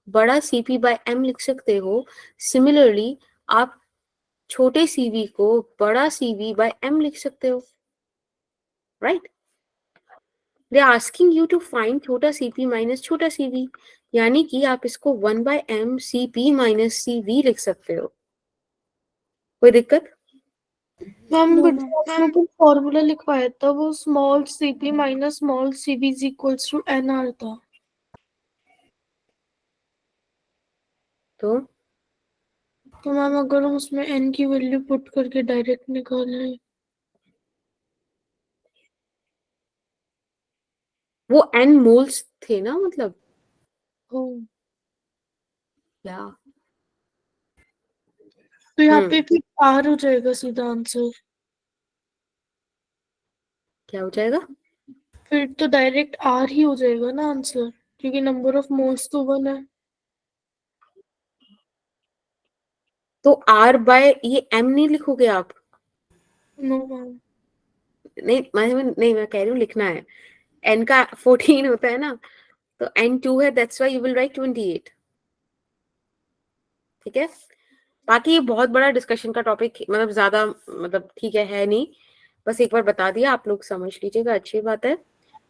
बड़ा सीपी बाय एम लिख सकते हो, सिमिलरली आप छोटे सीवी को बड़ा सीवी बाय एम लिख सकते हो, right. They are asking you to find छोटा सीपी माइनस छोटा सीवी, यानी कि आप इसको 1/m सीपी माइनस सीवी लिख सकते हो। कोई दिक्कत?
Ma'am
no
but
ma'am.
आपने जो फॉर्मूला लिखवाया था वो small CP minus small CV is equals to NR था।
तो
तो मैम अगर हम उसमें एन की वैल्यू पुट करके डायरेक्ट निकाल लें।
वो n मोल्स थे ना, मतलब
हो
या
तो यहाँ पे फिर आर हो जाएगा सीधा आंसर।
क्या हो जाएगा?
फिर तो डायरेक्ट आर ही हो जाएगा ना आंसर, क्योंकि नंबर ऑफ मोल्स तो 1 है।
तो R बाय ये M नहीं लिखोगे आप?
No ma'am.
नहीं मैं कह रही हूँ लिखना है। N का 14 होता है ना, तो N 2 है, that's why you will write 28। ठीक है, बाकी ये बहुत बड़ा डिस्कशन का टॉपिक, मतलब ज्यादा मतलब ठीक है नहीं, बस एक बार बता दिया, आप लोग समझ लीजिएगा, अच्छी बात है।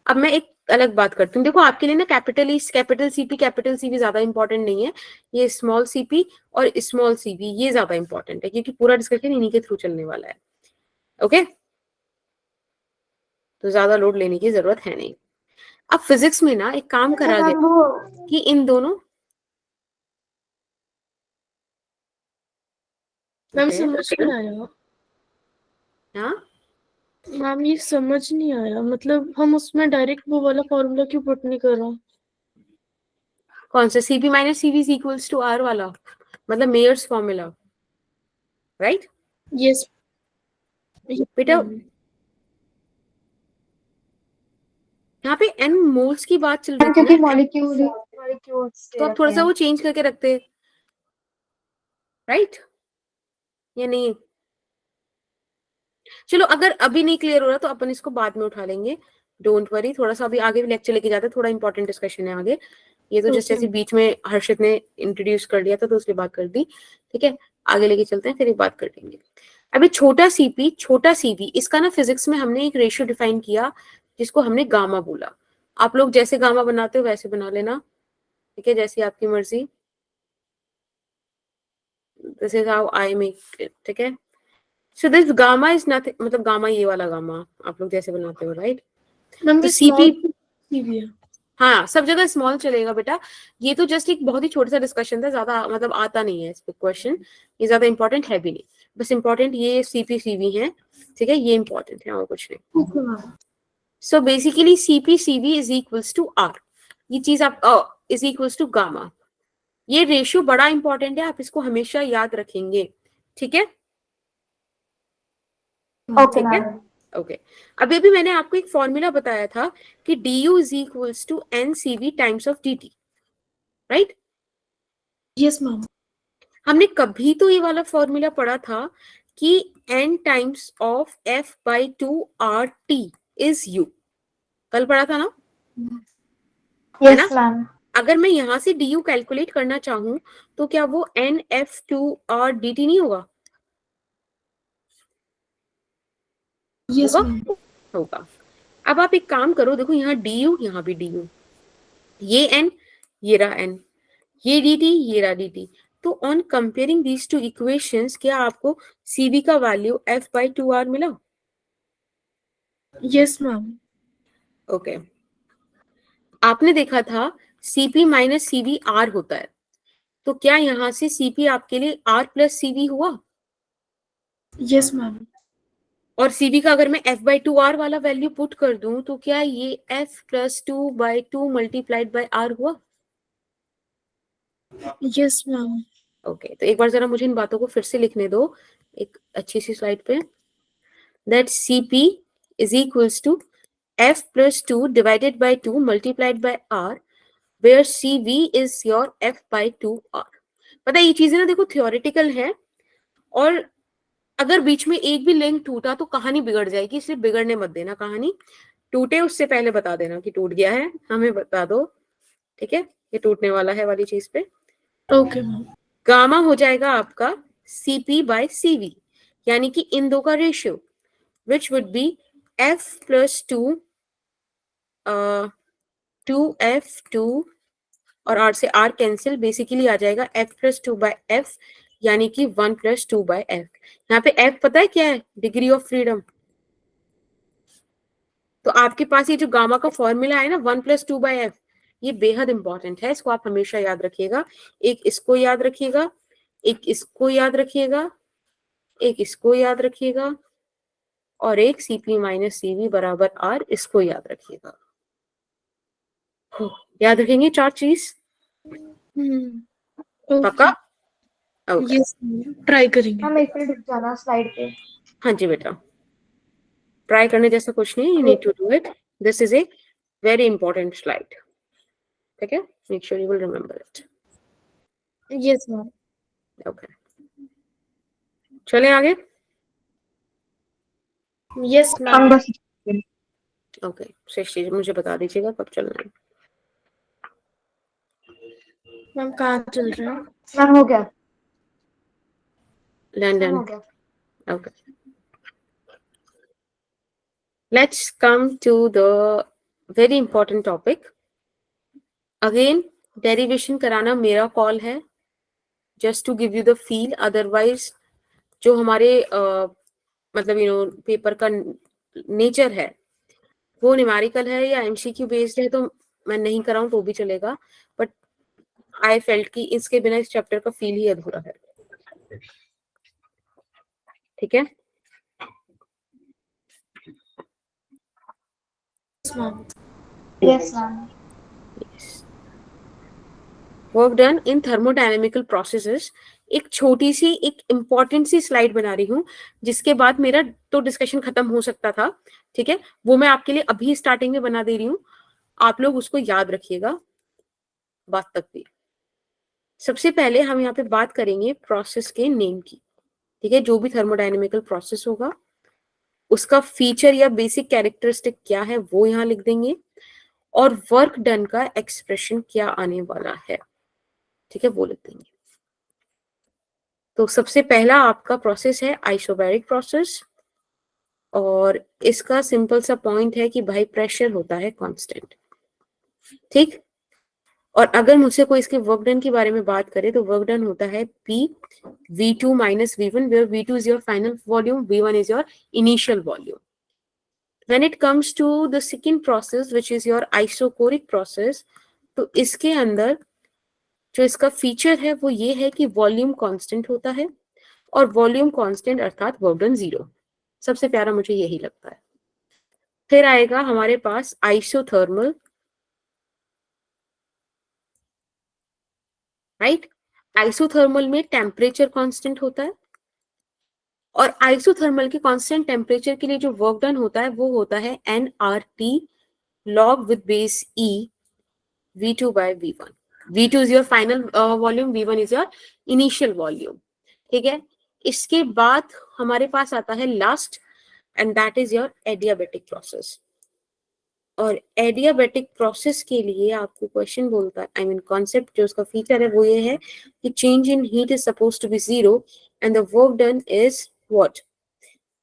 अब मैं एक अलग बात करती हूँ। देखो आपके लिए ना कैपिटल सीपी ज्यादा इंपॉर्टेंट नहीं है, ये स्मॉल सीपी और स्मॉल सीपी ये ज्यादा इंपॉर्टेंट है, क्योंकि पूरा डिस्कशन इन्हीं के थ्रू चलने वाला है। ओके, तो ज्यादा लोड लेने की जरूरत है नहीं। अब फिजिक्स में ना एक काम करा गया कि इन दोनों
मैम समझ नहीं आया।
हाँ
मैम ये समझ नहीं आया, मतलब हम उसमें डायरेक्ट वो वाला फॉर्मूला क्यों पुट नहीं कर रहा?
कौन सा? CP minus CV is equals to R वाला, मतलब मेयर्स फॉर्मूला, राइट?
यस
बेटा यहाँ पे एन मोल्स की बात चल रही थी
क्योंकि
ना,
मॉलिक्यूल्स
तो आप थोड़ा सा वो चेंज करके रखते, राइट या नहीं? चलो अगर अभी नहीं क्लियर हो रहा तो अपन इसको बाद में उठा लेंगे, डोंट वरी। थोड़ा सा अभी आगे लेक्चर लेके जाते हैं, थोड़ा इंपॉर्टेंट डिस्कशन है आगे। ये तो जैसे ऐसे बीच में हर्षित ने इंट्रोड्यूस कर दिया था तो उसकी बात कर दी, ठीक है, आगे लेके चलते हैं, फिर एक बात कर लेंगे। अभी छोटा सीपी छोटा सीवी, इसका ना फिजिक्स में हमने एक रेशियो डिफाइन किया जिसको हमने गामा बोला। आप लोग जैसे गामा बनाते हो वैसे बना लेना, ठीक है, जैसी आपकी मर्जी, this is how I make it, ठीक है। So this gamma is nothing, मतलब गामा ये वाला गामा आप लोग जैसे बनाते हो, राइट? तो सीपी
सीपी
हाँ सब जगह स्मॉल चलेगा बेटा, ये तो जस्ट एक बहुत ही छोटा सा डिस्कशन था, ज्यादा मतलब आता नहीं है इस पे क्वेश्चन, ये ज्यादा इंपॉर्टेंट है भी नहीं, बस इंपॉर्टेंट ये सीपी सीवी है, ठीक है, ये इंपॉर्टेंट है और कुछ नहीं। So basically CP CV is equals to R, ये चीज आप इज इक्वल्स टू गामा, ये रेशियो बड़ा इंपॉर्टेंट है, आप इसको हमेशा याद रखेंगे, ठीक है?
ओके
ठीक है, ओके। अभी भी मैंने आपको एक फॉर्मूला बताया था कि du is equals to N CV times of dt, right?
Yes ma'am.
हमने कभी तो ये वाला फॉर्मूला पढ़ा था कि n times of f by 2 is u, कल पढ़ा था ना?
Yes ma'am.
अगर मैं यहां से du कैलकुलेट करना चाहूं तो क्या वो nf2r dt नहीं होगा?
यस
होगा?
मैम।
होगा। अब आप एक काम करो, देखो यहाँ du, यहाँ भी du, ये n, ये रहा n, ये dt, ये रहा dt, तो on comparing these two equations क्या आपको cv का वैल्यू f बाई 2r मिला?
Yes ma'am.
ओके, आपने देखा था cp माइनस cv r होता है, तो क्या यहाँ से cp आपके लिए r प्लस cv हुआ?
Yes ma'am.
और cv का अगर मैं f बाई 2r वाला वैल्यू पुट कर दूं तो क्या ये f plus 2 by 2 multiplied by r हुआ?
Yes ma'am.
ओके, तो एक बार जरा मुझे इन बातों को फिर से लिखने दो एक अच्छी सी स्लाइड पे, that cp is equals to f plus 2 divided by 2 multiplied by r, where cv is your f by 2r। पता है ये चीजें ना देखो थियोरेटिकल है, और अगर बीच में एक भी लिंक टूटा तो कहानी बिगड़ जाएगी, इसलिए बिगड़ने मत देना, कहानी टूटे उससे पहले बता देना कि टूट गया है, हमें बता दो, ठीक है, ये टूटने वाला है वाली चीज पे।
Okay ma'am.
गामा हो जाएगा आपका cp बाय cv, यानी कि इन दो का ratio, which would be f plus 2 2f2 और r से r कैंसिल, बेसिकली आ जाएगा f प्लस 2 बाय f, यानी कि 1 प्लस 2 बाय f। यहाँ पे f पता है क्या है? Degree of freedom. तो आपके पास ये जो गामा का फॉर्मूला है ना 1 प्लस 2 बाय f, ये बेहद इंपॉर्टेंट है, इसको आप हमेशा याद रखिएगा। एक इसको याद रखिएगा, एक इसको याद रखिएगा, एक इसको याद रखिएगा, और एक cp माइनस cv बराबर r, इसको याद रखिएगा। याद रखेंगे 4 चीज? पक्का? ओके
यस ट्राई करेंगे।
मैम एक मिनट रुक जाना स्लाइड पे।
हाँ जी बेटा, ट्राई करने जैसा कुछ नहीं, you need to do it, this is a very important slide, ठीक है, make sure you will remember it.
Yes ma'am.
Okay, चलें आगे।
यस
हम
मैम।
बस
ओके, सृष्टि जी मुझे बता दीजिएगा कब चलना है।
मैम कहाँ चल रहे हैं?
मैम हो गया, मैम
लंदन,
हो गया।
okay, let's come to the very important topic. Again, derivation कराना मेरा कॉल है, just to give you the feel, otherwise जो हमारे मतलब पेपर का नेचर है वो न्यूमेरिकल है या एमसीक्यू बेस्ड है, तो मैं नहीं कराऊं तो भी चलेगा, बट आई फेल्ट कि इसके बिना इस चैप्टर का फील ही अधूरा है, ठीक है।
Yes ma'am.
वर्क डन इन थर्मोडायनेमिकल प्रोसेसेस। एक छोटी सी एक इंपॉर्टेंट सी स्लाइड बना रही हूँ, जिसके बाद मेरा तो डिस्कशन खत्म हो सकता था, ठीक है, वो मैं आपके लिए अभी स्टार्टिंग में बना दे रही हूँ, आप लोग उसको याद रखिएगा बात तक भी। सबसे पहले हम यहाँ पे बात करेंगे प्रोसेस के नेम की, ठीक है, जो भी थर्मोडायनेमिकल प्रोसेस होगा उसका फीचर या बेसिक कैरेक्टरिस्टिक क्या है वो यहाँ लिख देंगे, और वर्क डन का एक्सप्रेशन क्या आने वाला है, ठीक है, वो लिख देंगे। तो सबसे पहला आपका प्रोसेस है आइसोबैरिक प्रोसेस, और इसका सिंपल सा पॉइंट है कि भाई प्रेशर होता है कांस्टेंट, ठीक। और अगर मुझसे कोई इसके वर्क डन के बारे में बात करे तो वर्क डन होता है P V2 minus V1, where V2 is your final volume, V1 is your initial volume. When it comes to the second process which is your isochoric process, तो इसके अंदर जो इसका फीचर है वो ये है कि वॉल्यूम कांस्टेंट होता है, और वॉल्यूम कांस्टेंट अर्थात वर्क डन 0, सबसे प्यारा मुझे यही लगता है। फिर आएगा हमारे पास आइसोथर्मल, राइट, आइसोथर्मल में टेम्परेचर कांस्टेंट होता है, और आइसोथर्मल के कांस्टेंट टेम्परेचर के लिए जो वर्क डन होता है वो होता है nRT log with base E V2 by V1. V2 is your final volume, V1 is your initial volume, ठीक है। इसके बाद हमारे पास आता है last, and that is your adiabatic process. और एडियाबेटिक प्रोसेस के लिए आपको क्वेश्चन बोलता है, आई मीन कॉन्सेप्ट जो उसका फीचर है वो ये है कि change in heat is suppose to be 0 and the work done is what,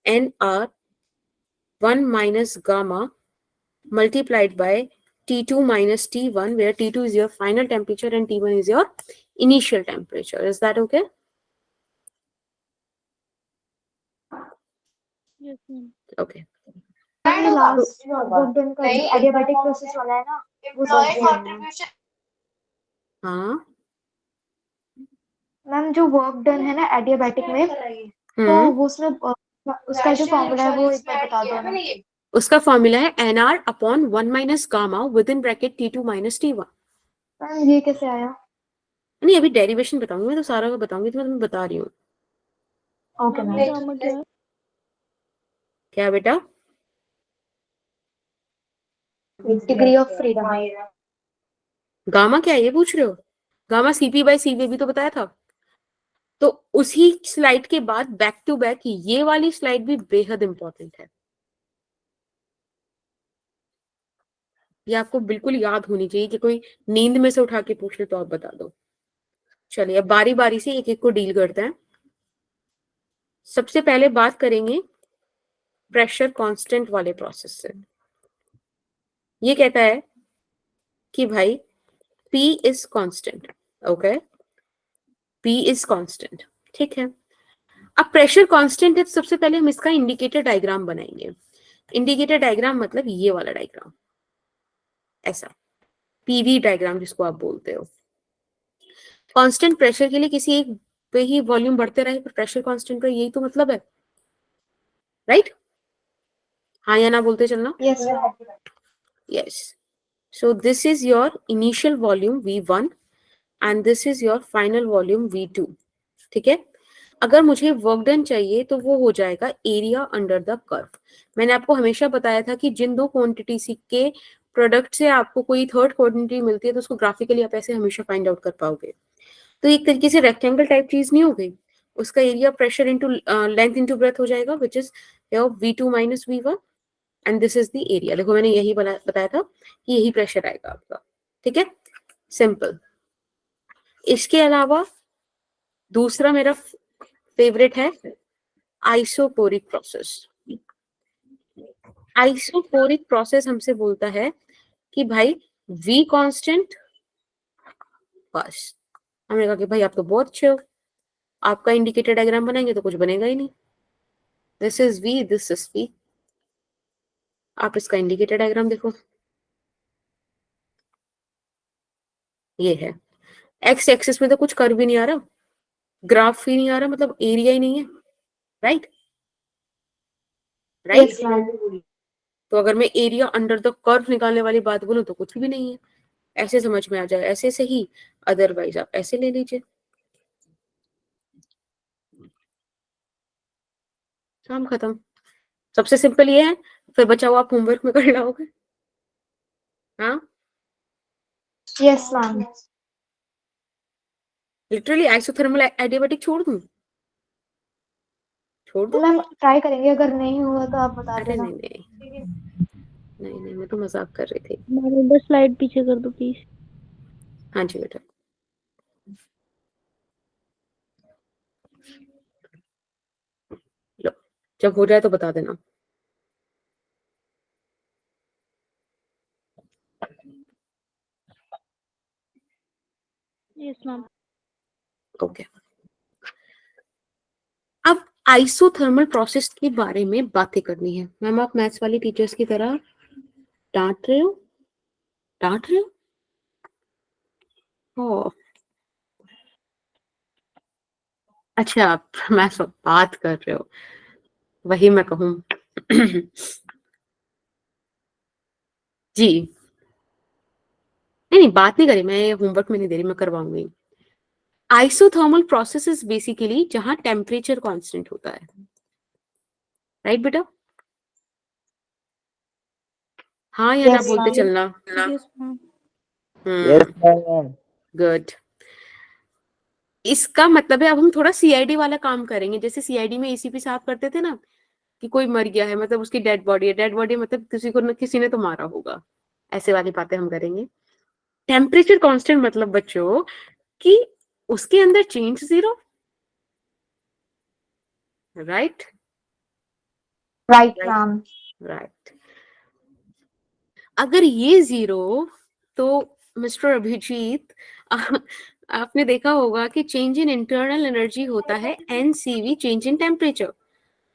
nR1 minus gamma multiplied by T2 minus T1, where T2 is your final temperature and T1 is your initial temperature. Is that okay?
Yes, ma'am.
Okay.
Last work done का जो adiabatic process वाला है ना वो समझ गई
हाँ
ma'am. जो वर्क डन है ना एडियाबैटिक में, तो वो उसमें उसका जो फॉर्मूला है वो एक बार बता दो ना।
उसका फॉर्मूला है nR upon 1 minus gamma within bracket T2 minus T1.
Ma'am ये कैसे आया?
नहीं अभी डेरिवेशन बताऊंगी, मैं तो सारा का बताऊंगी, तो मैं तुम्हें बता रही हूँ।
Okay ma'am.
क्या बेटा?
Degree of freedom.
गामा क्या है ये पूछ रहे हो? गामा CP by CV भी तो बताया था। तो उसी स्लाइड के बाद बैक टू बैक ये वाली स्लाइड भी बेहद इंपॉर्टेंट है, ये आपको बिल्कुल याद होनी चाहिए, कि कोई नींद में से उठा के पूछ ले तो आप बता दो। चलिए अब बारी बारी से एक एक को डील करते हैं। सबसे पहले बात करेंगे प्रेशर कांस्टेंट वाले प्रोसेस से। ये कहता है कि भाई P is constant, okay, P is constant, ठीक है। अब प्रेशर कांस्टेंट है, सबसे पहले हम इसका इंडिकेटर डायग्राम बनाएंगे। इंडिकेटर डायग्राम मतलब ये वाला डायग्राम, ऐसा PV डायग्राम जिसको आप बोलते हो। कांस्टेंट प्रेशर के लिए किसी एक पे ही वॉल्यूम बढ़ते रहे, प्रेशर कांस्टेंट का यही तो मतलब है, राइट? हाँ या ना बोलते चलना।
Yes
Yes. So this is your initial volume V1 and this is your final volume V2, ठीक है। अगर मुझे वर्क डन चाहिए तो वो हो जाएगा एरिया अंडर द कर्व। मैंने आपको हमेशा बताया था कि जिन दो क्वांटिटी के प्रोडक्ट से आपको कोई थर्ड क्वांटिटी मिलती है तो उसको ग्राफिकली आप ऐसे हमेशा फाइंड आउट कर पाओगे। तो एक तरीके से रेक्टेंगल टाइप चीज नहीं हो गई, उसका area pressure into length into breadth हो जाएगा, which is V2 minus V1 and this is the area. देखो मैंने यही बताया था कि यही प्रेशर आएगा आपका, ठीक है, सिंपल। इसके अलावा दूसरा मेरा फेवरेट है आइसोपोरिक प्रोसेस। आइसोपोरिक प्रोसेस हमसे बोलता है कि भाई V कांस्टेंट, बस हमने कहा कि भाई आप तो बहुत अच्छे हो, आपका इंडिकेटर डायग्राम बनाएंगे तो कुछ बनेगा ही नहीं। This is V, this is V। आप इसका इंडिकेटर डायग्राम देखो, ये है। एक्स एक्सिस में तो कुछ कर्व भी नहीं आ रहा, ग्राफ ही नहीं आ रहा, मतलब एरिया ही नहीं है, राइट राइट।
Yes, ma'am.
तो अगर मैं एरिया अंडर द कर्व निकालने वाली बात बोलूं तो कुछ भी नहीं है, ऐसे समझ में आ जाए, ऐसे सही, अदरवाइज आप ऐसे ले लीजिए, काम खत्म। सबसे सिंपल ये है, फिर बचाओ आप होमवर्क में कर लाओगे। हाँ
Yes, ma'am.
Literally isothermal adiabatic छोड़ दूं? छोड़ दूं?
मैम ट्राई करेंगे, अगर नहीं हुआ तो आप बता
अरे
देना।
नहीं नहीं नहीं नहीं, मैं तो मजाक कर रही थी।
मैम बस स्लाइड पीछे कर दो प्लीज।
हाँ जी बेटा। लो, जब हो जाए तो बता देना।
Yes ma'am.
ओके, अब आइसोथर्मल प्रोसेस के बारे में बातें करनी है। मैम आप मैथ्स वाली टीचर्स की तरह डांट रहे हो, डांट रहे हो? ओ अच्छा, आप मैथ्स बात कर रहे हो, वही मैं कहूँ। जी नहीं नहीं, बात नहीं करी, मैं होमवर्क में नहीं दे रही, मैं करवाऊंगी। आइसोथर्मल प्रोसेस इज बेसिकली जहां टेम्परेचर कांस्टेंट होता है, राइट बेटा? हाँ या ना
Yes,
बोलते
ma'am.
चलना।
Yes ma'am.
गुड। इसका मतलब है अब हम थोड़ा सीआईडी वाला काम करेंगे, जैसे सीआईडी में एसीपी साफ करते थे ना, कि कोई मर गया है मतलब उसकी डेड बॉडी है, डेड बॉडी मतलब किसी को न किसी ने तो मारा होगा, ऐसे वाली बातें हम करेंगे। टेम्परेचर कांस्टेंट मतलब बच्चों कि उसके अंदर change zero, right
Right, ma'am.
Right. अगर ये जीरो, तो मिस्टर अभिजीत आपने देखा होगा कि चेंज इन इंटरनल एनर्जी होता है एनसीवी, चेंज इन टेम्परेचर।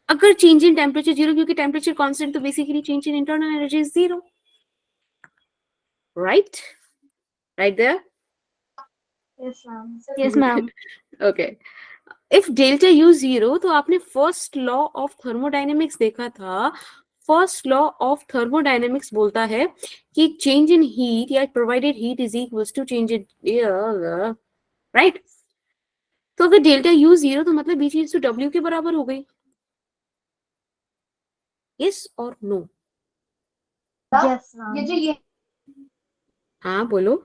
अगर चेंज इन टेम्परेचर जीरो, क्योंकि टेम्परेचर कांस्टेंट, तो basically change in internal energy is zero, right right there.
Yes, ma'am.
Yes ma'am.
Okay, if delta U zero, तो आपने first law of thermodynamics देखा था। First law of thermodynamics बोलता है कि change in heat या provided heat is equals to change in, right. तो अगर डेल्टा यू जीरो, तो मतलब बी चीज तो डब्ल्यू के बराबर हो गई, यस और नो?
Yes, ma'am.
हाँ बोलो।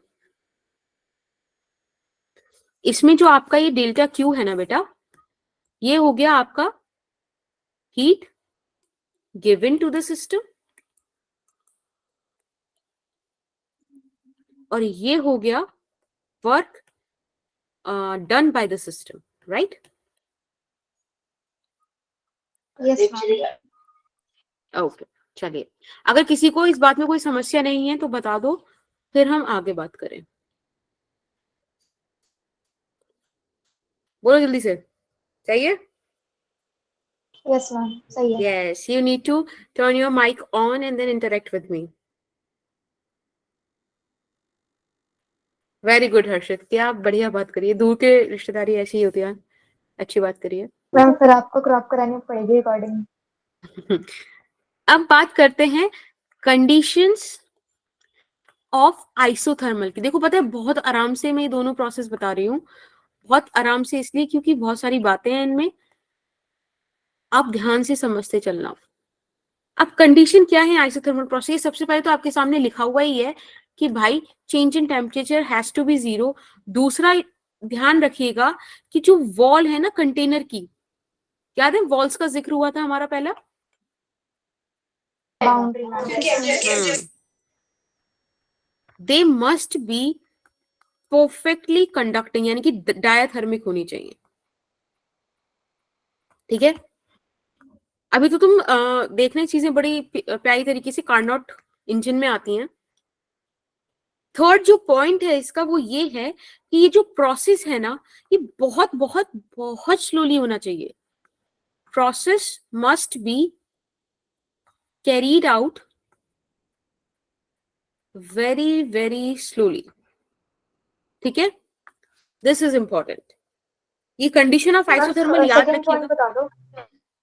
इसमें जो आपका ये डेल्टा क्यू है ना बेटा, ये हो गया आपका heat given to the system, और ये हो गया work done by the system, right?
Yes, ma'am.
Okay, चलिए, अगर किसी को इस बात में कोई समस्या नहीं है तो बता दो, फिर हम आगे बात करें। बोलो जल्दी से, चाहिए?
Yes, ma'am. सही है।
Yes, you need to turn your mic on and then interact with me. Very good Harshit, क्या बढ़िया बात करिए, दूर के रिश्तेदारी ऐसी ही होती है, अच्छी बात करिए।
मैम फिर आपको क्रॉप करानी पड़ेगी रिकॉर्डिंग।
अब बात करते हैं कंडीशंस ऑफ आइसोथर्मल की। देखो पता है बहुत आराम से मैं ये दोनों प्रोसेस बता रही हूँ, बहुत आराम से, इसलिए क्योंकि बहुत सारी बातें हैं इनमें, आप ध्यान से समझते चलना। अब कंडीशन क्या है आइसोथर्मल प्रोसेस? सबसे पहले तो आपके सामने लिखा हुआ ही है कि भाई change in temperature has to be 0। दूसरा ध्यान रखिएगा कि जो वॉल है ना कंटेनर की, याद है वॉल्स का जिक्र हुआ था हमारा पहला,
boundary
they must be perfectly conducting, यानी कि डायाथर्मिक होनी चाहिए। ठीक है, अभी तो तुम देखने चीजें बड़ी प्यारी तरीके से कार्नोट इंजन में आती हैं। थर्ड जो पॉइंट है इसका वो ये है कि ये जो प्रोसेस है ना, ये बहुत बहुत बहुत स्लोली होना चाहिए। Process must be carried out very very slowly. ठीक है, दिस इज इंपॉर्टेंट। ये कंडीशन ऑफ आइसोथर्मल याद रखिएगा।
बता दो।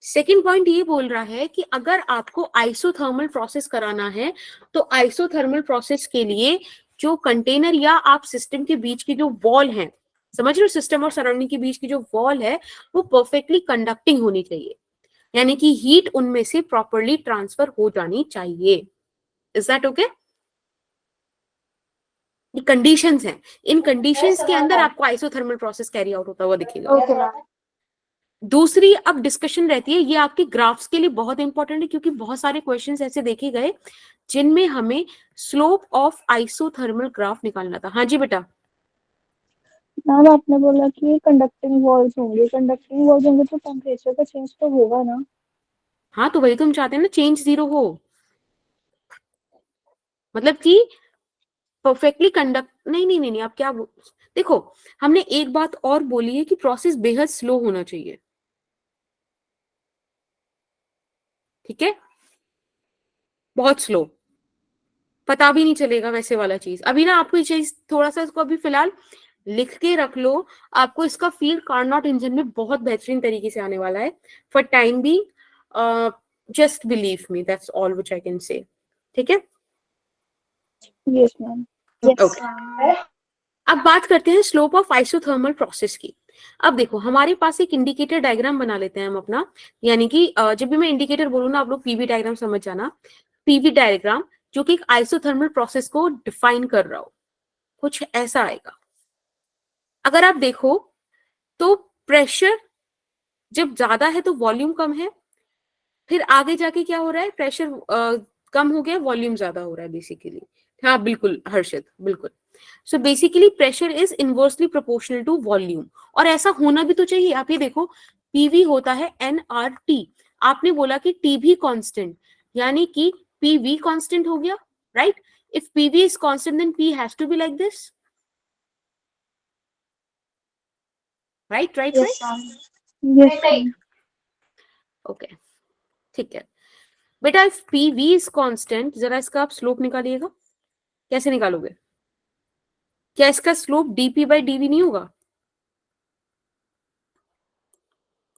सेकेंड पॉइंट ये बोल रहा है कि अगर आपको आइसोथर्मल प्रोसेस कराना है तो आइसोथर्मल प्रोसेस के लिए जो कंटेनर या आप सिस्टम के बीच की जो वॉल है, समझ रहे हो, सिस्टम और सराउंडिंग के बीच की जो वॉल है वो परफेक्टली कंडक्टिंग होनी चाहिए, यानी कि हीट उनमें से प्रॉपरली ट्रांसफर हो जानी चाहिए। Is that okay? ये कंडीशंस हैं, इन कंडीशंस के अंदर आपको आइसोथर्मल प्रोसेस कैरी आउट होता हुआ दिखेगा।
Okay ma'am.
दूसरी अब डिस्कशन रहती है, ये आपके ग्राफ्स के लिए बहुत इंपॉर्टेंट है क्योंकि बहुत सारे क्वेश्चंस ऐसे देखे गए जिनमें हमें स्लोप ऑफ आइसोथर्मल ग्राफ निकालना था। हाँ जी बेटा।
मैम आपने बोला कि कंडक्टिंग वॉल्स होंगे, कंडक्टिंग वॉल्स होंगे तो टेम्परेचर का चेंज तो होगा ना?
हाँ तो वही तुम चाहते हैं ना, चेंज 0 हो, मतलब कि परफेक्टली कंडक्ट। नहीं नहीं नहीं नहीं, आप क्या देखो, हमने एक बात और बोली है कि प्रोसेस बेहद स्लो होना चाहिए। ठीक है, बहुत स्लो, पता भी नहीं चलेगा वैसे वाला चीज। अभी ना आपको ये चीज थोड़ा सा इसको अभी फिलहाल लिख के रख लो, आपको इसका फील कार्नोट इंजन में बहुत बेहतरीन तरीके से आने वाला है। For time be just believe me, that's all which I can say. ठीक है,
यस मैम।
ओके। अब बात करते हैं स्लोप ऑफ आइसोथर्मल प्रोसेस की। अब देखो हमारे पास एक इंडिकेटर डायग्राम बना लेते हैं हम अपना, यानी कि जब भी मैं इंडिकेटर बोलूँ ना, आप लोग पीवी डायग्राम समझ जाना। पीवी डायग्राम जो कि एक आइसोथर्मल प्रोसेस को डिफाइन कर रहा हो, कुछ ऐसा आएगा। अगर आप देखो तो प्रेशर जब ज्यादा है तो वॉल्यूम कम है, फिर आगे जाके क्या हो रहा है, प्रेशर कम हो गया, वॉल्यूम ज्यादा हो रहा है बेसिकली। हाँ बिल्कुल हर्षित, बिल्कुल। So basically pressure is inversely proportional to volume, और ऐसा होना भी तो चाहिए। आप ये देखो पीवी होता है एनआरटी, आपने बोला कि टी भी कांस्टेंट, यानी कि पीवी कांस्टेंट हो गया, right? If PV is constant then P has to be like this, right right right.
Yes ma'am.
Okay ठीक है बेटा, इफ पीवी इज कांस्टेंट, जरा इसका आप स्लोप निकालिएगा। कैसे निकालोगे? क्या इसका स्लोप डीपी बाई डीवी नहीं होगा?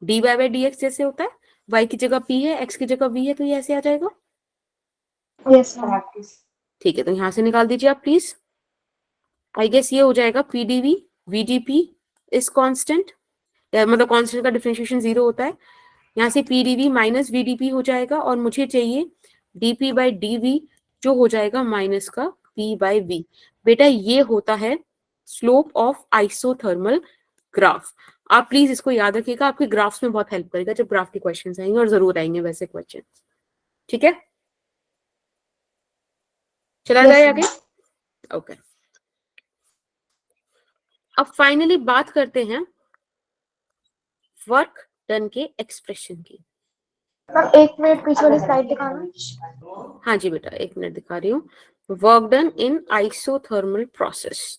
D Y by D X जैसे होता है, y की जगह p है, x की जगह v है, तो ये ऐसे आ जाएगा।
Yes ma'am.
ठीक है, तो यहां से निकाल दीजिए आप प्लीज। आई गेस ये हो जाएगा P D V, V D P is constant, मतलब कॉन्स्टेंट का डिफरेंशिएशन 0 होता है। यहाँ से P D V minus V D P हो जाएगा, और मुझे चाहिए D P by D V जो हो जाएगा माइनस का p बाई वी। बेटा ये होता है स्लोप ऑफ आइसोथर्मल ग्राफ। आप प्लीज इसको याद रखिएगा, आपके ग्राफ्स में बहुत हेल्प करेगा जब ग्राफ के क्वेश्चंस आएंगे, और जरूर आएंगे वैसे क्वेश्चन। ठीक है, चला जाए आगे। ओके, अब फाइनली बात करते हैं वर्क डन के एक्सप्रेशन की।
मैम 1 मिनट पीछे वाली स्लाइड दिखाना।
हाँ जी बेटा, 1 मिनट दिखा रही हूँ। Work done in isothermal process.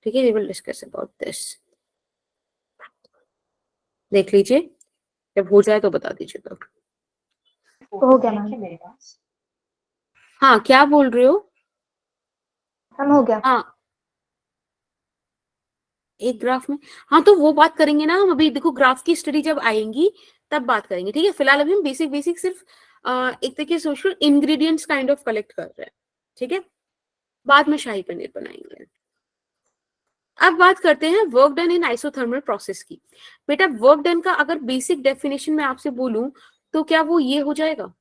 ठीक है, we will discuss about this. देख लीजिए, जब हो जाए तो बता दीजिए। तो
हो गया मैम।
हाँ क्या बोल रहे हो?
मैम हो गया।
हाँ एक ग्राफ में, हाँ तो वो बात करेंगे ना हम। अभी देखो ग्राफ की स्टडी जब आएंगी तब बात करेंगे। ठीक है, फिलहाल अभी हम बेसिक बेसिक सिर्फ एक तरीके से social ingredients kind of collect कर रहे हैं। ठीक है, बाद में शाही पनीर बनाएंगे। अब बात करते हैं work done in isothermal process की। बेटा वर्क डन का अगर बेसिक डेफिनेशन में आपसे बोलूं तो क्या वो ये हो जाएगा?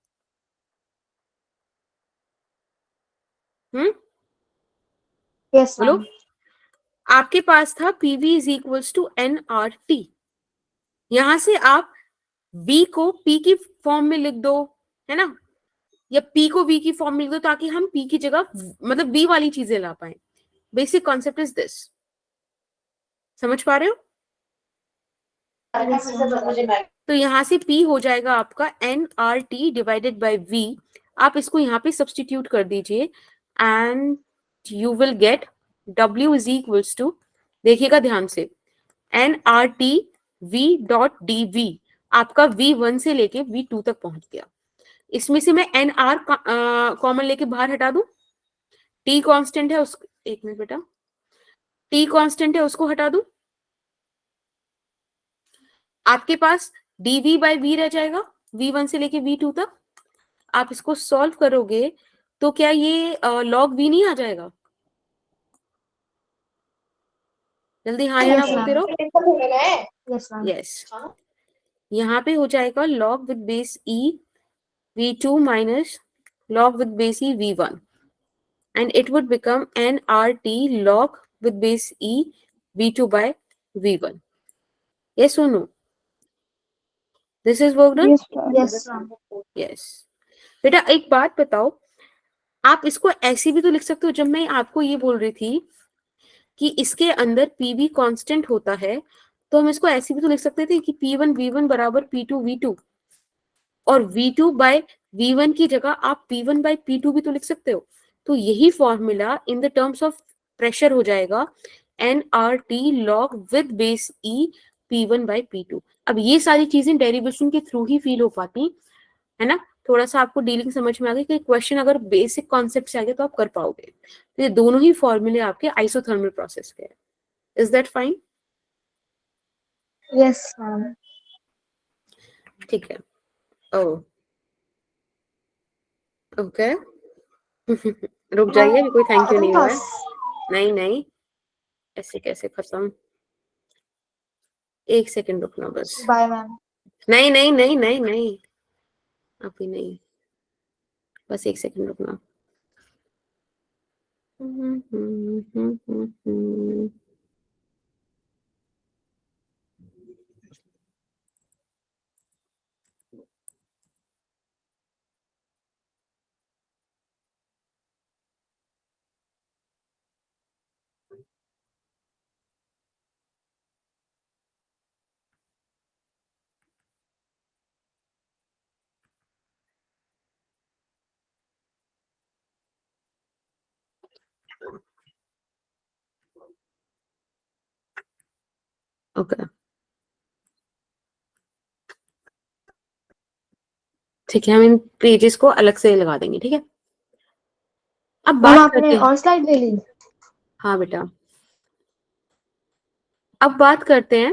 यस
बोलो।
मैम।
आपके पास था PV is equals to NRT. यहां से आप V को P की फॉर्म में लिख दो, है ना, या P को V की फॉर्म में लिख दो ताकि हम P की जगह मतलब V वाली चीजें ला पाए। Basic concept is this. समझ पा रहे हो? तो यहां से P हो जाएगा आपका nRT डिवाइडेड बाय V। आप इसको यहाँ पे सब्सटीट्यूट कर दीजिए and you will get W is equals to, देखिएगा ध्यान से, nRT V डॉट dV आपका V1 से लेके V2 तक पहुंच गया। इसमें से मैं NR कॉमन लेके बाहर हटा दूं, T कांस्टेंट है उसको, एक मिनट बेटा, T कांस्टेंट है उसको हटा दूं, आपके पास dV बाय V रह जाएगा V1 से लेके V2 तक। आप इसको सॉल्व करोगे तो क्या ये log V नहीं आ जाएगा? जल्दी हाँ या ना
Yes,
बोलते
ma'am.
रहो।
Yes ma'am.
यस, यहाँ पे हो जाएगा log with base E V2 minus log with base E V1 and it would become nRT log with base E V2 by V1. Yes or no? This is work done?
Yes ma'am.
Yes ma'am.
Yes. बेटा एक बात बताओ, आप इसको ऐसे भी तो लिख सकते हो, जब मैं आपको ये बोल रही थी कि इसके अंदर PV कांस्टेंट होता है तो हम इसको ऐसे भी तो लिख सकते थे कि P1 V1 बराबर P2 V2 और V2 बाय V1 की जगह आप P1 बाय P2 भी तो लिख सकते हो। तो यही formula in the terms of pressure हो जाएगा nRT log with base E P1 by P2। अब ये सारी चीजें डेरिवेशन के थ्रू ही फील हो पाती है ना। थोड़ा सा आपको डीलिंग समझ में आ गई कि क्वेश्चन अगर बेसिक कॉन्सेप्ट से आ गया तो आप कर पाओगे। तो ये दोनों ही फॉर्मूले आपके आइसोथर्मल प्रोसेस के हैं। Is that fine?
Yes ma'am.
ठीक है। Oh okay. रुक जाइए, अभी कोई थैंक यू नहीं हुआ है। नहीं नहीं, ऐसे कैसे खत्म, एक सेकंड रुकना बस।
Bye ma'am.
नहीं नहीं नहीं नहीं नहीं, अभी नहीं, बस एक सेकंड रुकना। ओके ठीक है, हम इन पेजेस को अलग से लगा देंगे, ठीक है। अब
मैम
बात
आपने
करते हैं,
और स्लाइड ले ली?
हाँ बेटा, अब बात करते हैं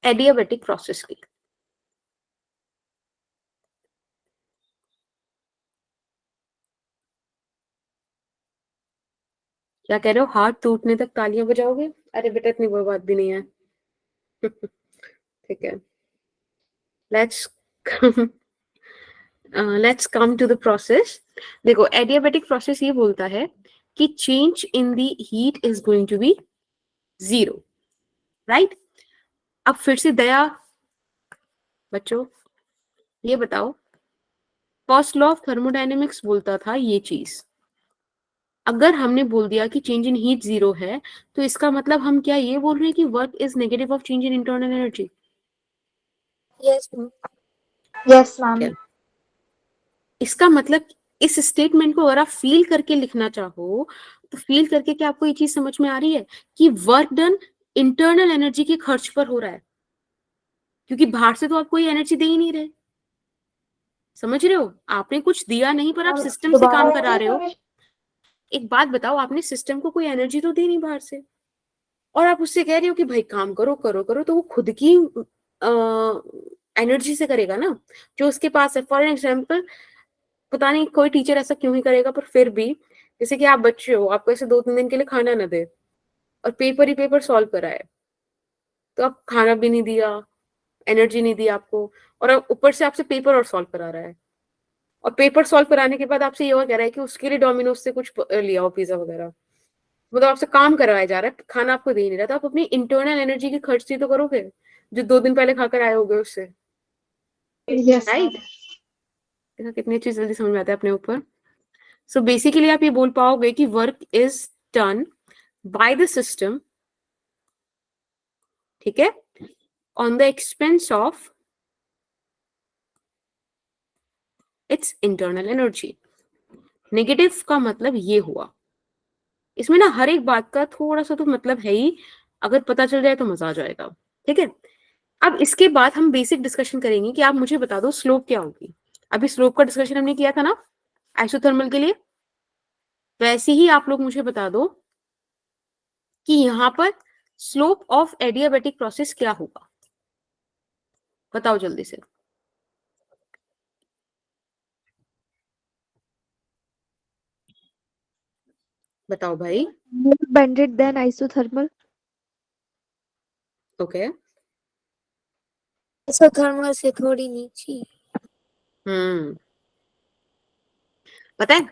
एडियाबेटिक प्रोसेस की। क्या कह रहे हो, हाथ टूटने तक तालियां बजाओगे? अरे बेटा इतनी वो बात भी नहीं है। ठीक है, let's let's come to the process. देखो एडियाबेटिक प्रोसेस ये बोलता है कि change in the heat is going to be 0, right. अब फिर से दया बच्चों ये बताओ, फर्स्ट लॉ ऑफ थर्मोडायनेमिक्स बोलता था ये चीज। अगर हमने बोल दिया कि चेंज इन हीट 0 है तो इसका मतलब हम क्या ये बोल रहे हैं कि work is negative of change in internal energy?
Yes ma'am.
इसका मतलब इस स्टेटमेंट को अगर आप फील करके लिखना चाहो तो फील करके क्या आपको ये चीज समझ में आ रही है कि वर्क डन इंटरनल एनर्जी के खर्च पर हो रहा है, क्योंकि बाहर से तो आप कोई एनर्जी दे ही नहीं रहे। समझ रहे हो, आपने कुछ दिया नहीं पर आप सिस्टम से काम करा रहे हो। एक बात बताओ, आपने सिस्टम को कोई एनर्जी तो दी नहीं बाहर से, और आप उससे कह रहे हो कि भाई काम करो करो करो, तो वो खुद की एनर्जी से करेगा ना जो उसके पास है। फॉर एग्जाम्पल, पता नहीं कोई टीचर ऐसा क्यों ही करेगा, पर फिर भी जैसे कि आप बच्चे हो, आपको ऐसे 2-3 दिन के लिए खाना ना दे, और पेपर ही पेपर सॉल्व करा है, तो आप खाना भी नहीं दिया, एनर्जी नहीं दी आपको, और अब ऊपर से आपसे पेपर और सॉल्व करा रहा है, और पेपर सॉल्व कराने के बाद आपसे ये और कह रहा है कि उसके लिए डोमिनोज से कुछ लिया हो, पिज्जा वगैरह। मतलब आपसे काम करवाया जा रहा है, खाना आपको दे नहीं रहा, तो आप अपनी इंटरनल एनर्जी की खर्च ही तो करोगे जो 2 दिन पहले खाकर आए होगे उससे,
यस
राइट? देखा कितनी अच्छी जल्दी समझ में आता है अपने ऊपर। सो बेसिकली आप ये बोल पाओगे कि work is done by the system, ठीक है, on the expense of its internal energy. Negative का मतलब ये हुआ, इसमें ना हर एक बात का थोड़ा सा तो मतलब है ही, अगर पता चल जाए तो मजा आ जाएगा, ठीक है। अब इसके बाद हम बेसिक डिस्कशन करेंगे कि आप मुझे बता दो स्लोप क्या होगी। अभी स्लोप का डिस्कशन हमने किया था ना आइसोथर्मल के लिए, वैसे ही आप लोग मुझे बता दो कि यहाँ पर स्लोप ऑफ एडियाबेटिक प्रोसेस क्या होगा, बताओ जल्दी से। बताओ भाई।
more bended than isothermal.
Okay.
isothermal से थोड़ी नीचे।
पता है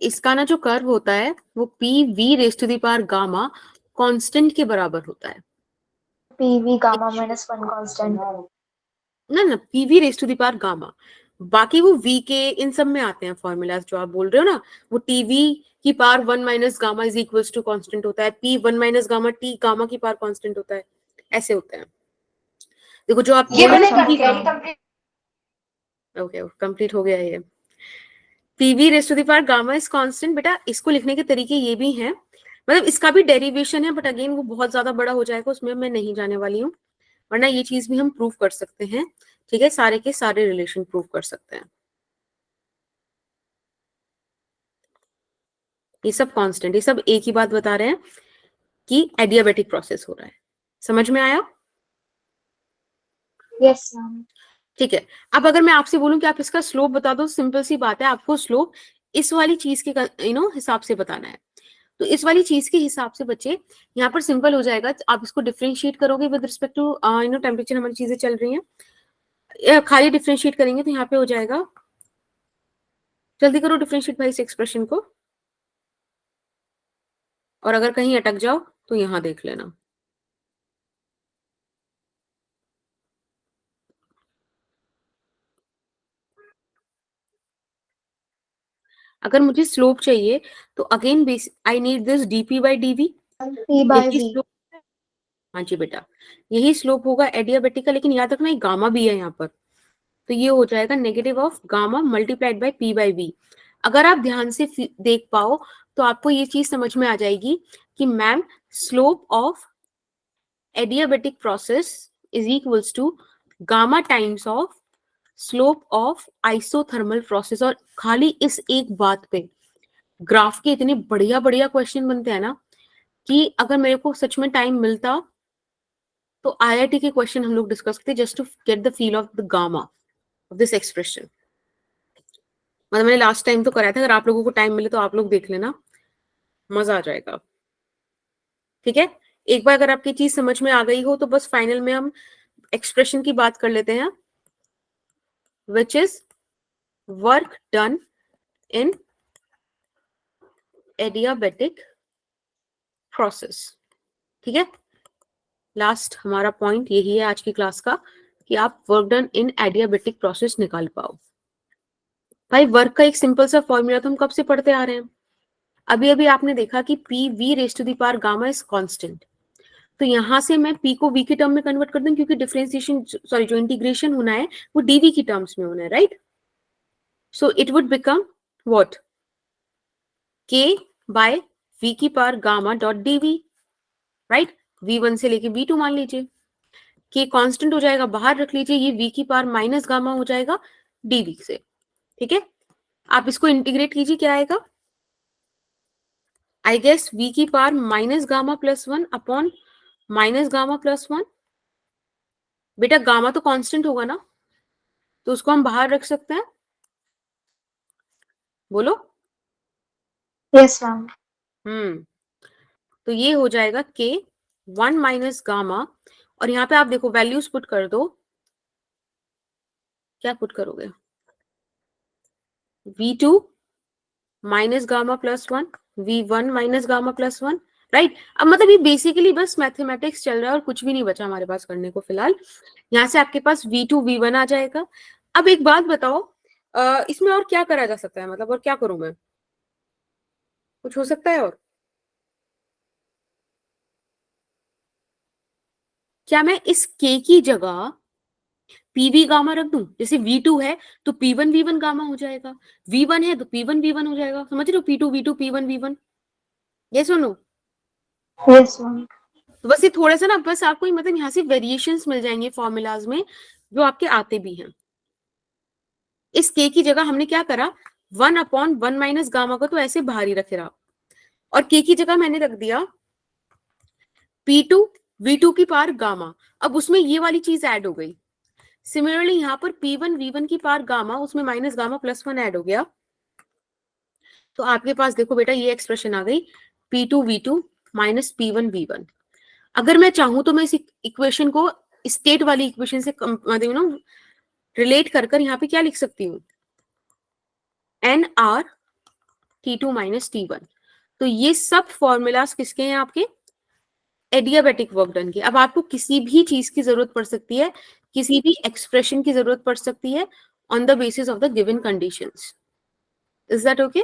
इसका ना जो कर्व होता है वो P V raise to the power gamma constant के बराबर होता है।
PV gamma minus 1 constant.
ना ना PV raise to the power gamma, बाकी वो वी के इन सब में आते हैं फॉर्मूलाज जो आप बोल रहे हो ना, वो टीवी की power 1 minus gamma is equals to constant होता है, P 1 minus gamma T gamma की पावर कांस्टेंट होता है, ऐसे होते हैं। देखो जो आप
ये
बोल रहे
मैंने
हो
कर दिया,
ना, ओके कंप्लीट हो गया ये। PV raise to the power gamma is constant, बेटा इसको लिखने के तरीके ये भी हैं, मतलब इसका भी डेरिवेशन है, बट अगेन वो बहुत ज्यादा बड़ा हो जाएगा, उसमें मैं नहीं जाने वाली हूँ, वरना ये चीज भी हम प्रूव कर सकते हैं, ठीक है, सारे के सारे रिलेशन प्रूव कर सकते हैं। ये सब कांस्टेंट, ये सब एक ही बात बता रहे हैं कि एडियाबेटिक प्रोसेस हो रहा है। समझ में आया?
Yes ma'am.
ठीक है। अब अगर मैं आपसे बोलूं कि आप इसका स्लोप बता दो, सिंपल सी बात है, आपको स्लोप इस वाली चीज के हिसाब से बताना है। तो इस वाली चीज के हिसाब से बच्चे यहाँ पर सिंपल हो जाएगा, आप इसको डिफरेंशिएट करोगे विद रिस्पेक्ट टू टेम्परेचर, हमारी चीजें चल रही हैं, खाली डिफरेंशिएट करेंगे तो यहाँ पे हो जाएगा, जल्दी करो डिफरेंशिएट भाई इस एक्सप्रेशन को, और अगर कहीं अटक जाओ तो यहाँ देख लेना। अगर मुझे स्लोप चाहिए तो again I need this dP by dV,
P by
यही
V.
स्लोप, हाँ जी बेटा, यही स्लोप होगा एडियाबेटिक का, लेकिन याद रखना ये गामा भी है यहाँ पर, तो ये हो जाएगा negative of gamma multiplied by P by V. अगर आप ध्यान से देख पाओ तो आपको ये चीज समझ में आ जाएगी कि ma'am slope of adiabatic process is equals to gamma times of slope of isothermal process. और खाली इस एक बात पे ग्राफ के इतने बढ़िया बढ़िया क्वेश्चन बनते हैं ना, कि अगर मेरे को सच में टाइम मिलता तो आईआईटी के क्वेश्चन हम लोग डिस्कस करते just to get the feel of the gamma of this expression. मतलब मैंने लास्ट टाइम तो कराया था, अगर आप लोगों को टाइम मिले तो आप लोग देख लेना, मजा आ जाएगा, ठीक है। एक बार अगर आपकी चीज समझ में आ गई हो तो बस फाइनल में हम एक्सप्रेशन की बात कर लेते हैं, which is work done in adiabatic process, ठीक है। लास्ट हमारा पॉइंट यही है आज की क्लास का, कि आप वर्क डन इन एडियाबेटिक प्रोसेस निकाल पाओ। भाई वर्क का एक सिंपल सा फॉर्मूला तो हम कब से पढ़ते आ रहे हैं, अभी अभी आपने देखा कि P V raise to the power gamma is constant, तो यहां से मैं पी को वी के टर्म में कन्वर्ट कर दूं, क्योंकि डिफरेंशिएशन सॉरी जो इंटीग्रेशन होना है वो डीवी की टर्म्स में होना है, right. So it would become what, K by V की power gamma dot dV, right. V1 से लेके V2 मान लीजिए, के कांस्टेंट हो जाएगा, बाहर रख लीजिए, ये V की पावर माइनस गामा हो जाएगा डीवी से, ठीक है। आप इसको इंटीग्रेट कीजिए, क्या आएगा, आई गेस V की power minus gamma plus 1 upon minus gamma plus 1। बेटा गामा तो कांस्टेंट होगा ना, तो उसको हम बाहर रख सकते हैं, बोलो।
Yes ma'am.
तो ये हो जाएगा K 1 माइनस गामा, और यहाँ पे आप देखो वैल्यूज पुट कर दो, क्या पुट करोगे, V2 minus gamma plus 1, V1 minus gamma plus 1, right. अब मतलब ये बेसिकली बस मैथमेटिक्स चल रहा है और कुछ भी नहीं बचा हमारे पास करने को फिलहाल। यहाँ से आपके पास V2 V1 आ जाएगा। अब एक बात बताओ, इसमें और क्या करा जा सकता है, मतलब और क्या करूं मैं, कुछ हो सकता है और? क्या मैं इस K की जगह PV गामा रख दूं? जैसे V2 है तो P1 V1 गामा हो जाएगा, V1 है तो P1 V1 हो जाएगा, समझ रहे हो, P2 V2 P1 V1, ये सुनो।
Yes ma'am.
तो बस ये थोड़ा सा ना, बस आपको मतलब यहाँ से वेरिएशंस मिल जाएंगे फॉर्मूलाज में जो आपके आते भी हैं। इस K की जगह हमने क्या करा, 1/1 माइनस गामा को तो ऐसे बाहर ही रखे रहा, और K की जगह मैंने रख दिया P2 V2 की पावर गामा। अब उसमें ये वाली चीज ऐड हो गई। सिमिलरली यहाँ पर P1 V1 की पावर गामा, उसमें माइनस गामा प्लस 1 ऐड हो गया। तो आपके पास देखो बेटा ये एक्सप्रेशन आ गई, P2 V2 minus P1 V1। अगर मैं चाहूं तो मैं इस इक्वेशन को स्टेट वाली इक्वेशन से मतलब रिलेट कर कर यहाँ पे क्या लिख सकती हूँ, NR T2 माइनस T1। तो ये सब फॉर्मूलाज किसके हैं, आपके एडियाबैटिक वर्क डन के। अब आपको किसी भी चीज की जरूरत पड़ सकती है, किसी भी एक्सप्रेशन की जरूरत पड़ सकती है on the basis of the given conditions. Is that okay?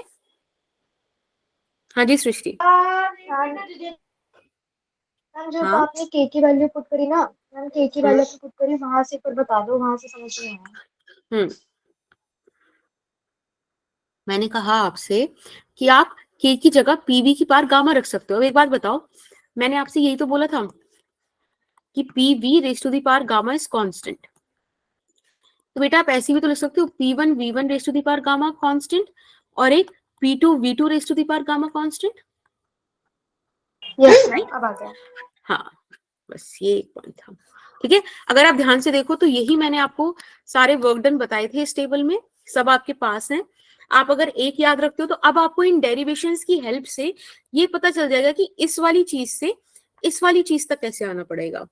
हाँ जी सृष्टि।
मैम जो
हाँ
आपने K की वैल्यू पुट करी ना, मैम K की वैल्यू पुट करी, वहां से पर बता दो, वहां से समझ नहीं आया।
मैंने कहा आपसे कि आप K की जगह PV की पावर गामा रख सकते हो। एक बात बताओ, मैंने आपसे यही तो बोला था कि PV raise to the power gamma is constant. तो बेटा आप ऐसे भी तो लिख सकते हो, P1 V1 raise to the power gamma constant, और एक P2 V2 raise to the power gamma constant.
Yes ma'am, अब आ गया।
हाँ बस ये एक पॉइंट था, ठीक है। अगर आप ध्यान से देखो तो यही मैंने आपको सारे वर्क डन बताए थे इस टेबल में, सब आपके पास हैं। आप अगर एक याद रखते हो तो अब आपको इन डेरिवेशंस की हेल्प से ये पता चल जाएगा कि इस वाली चीज से इस वाली चीज तक कैसे आना पड़ेगा,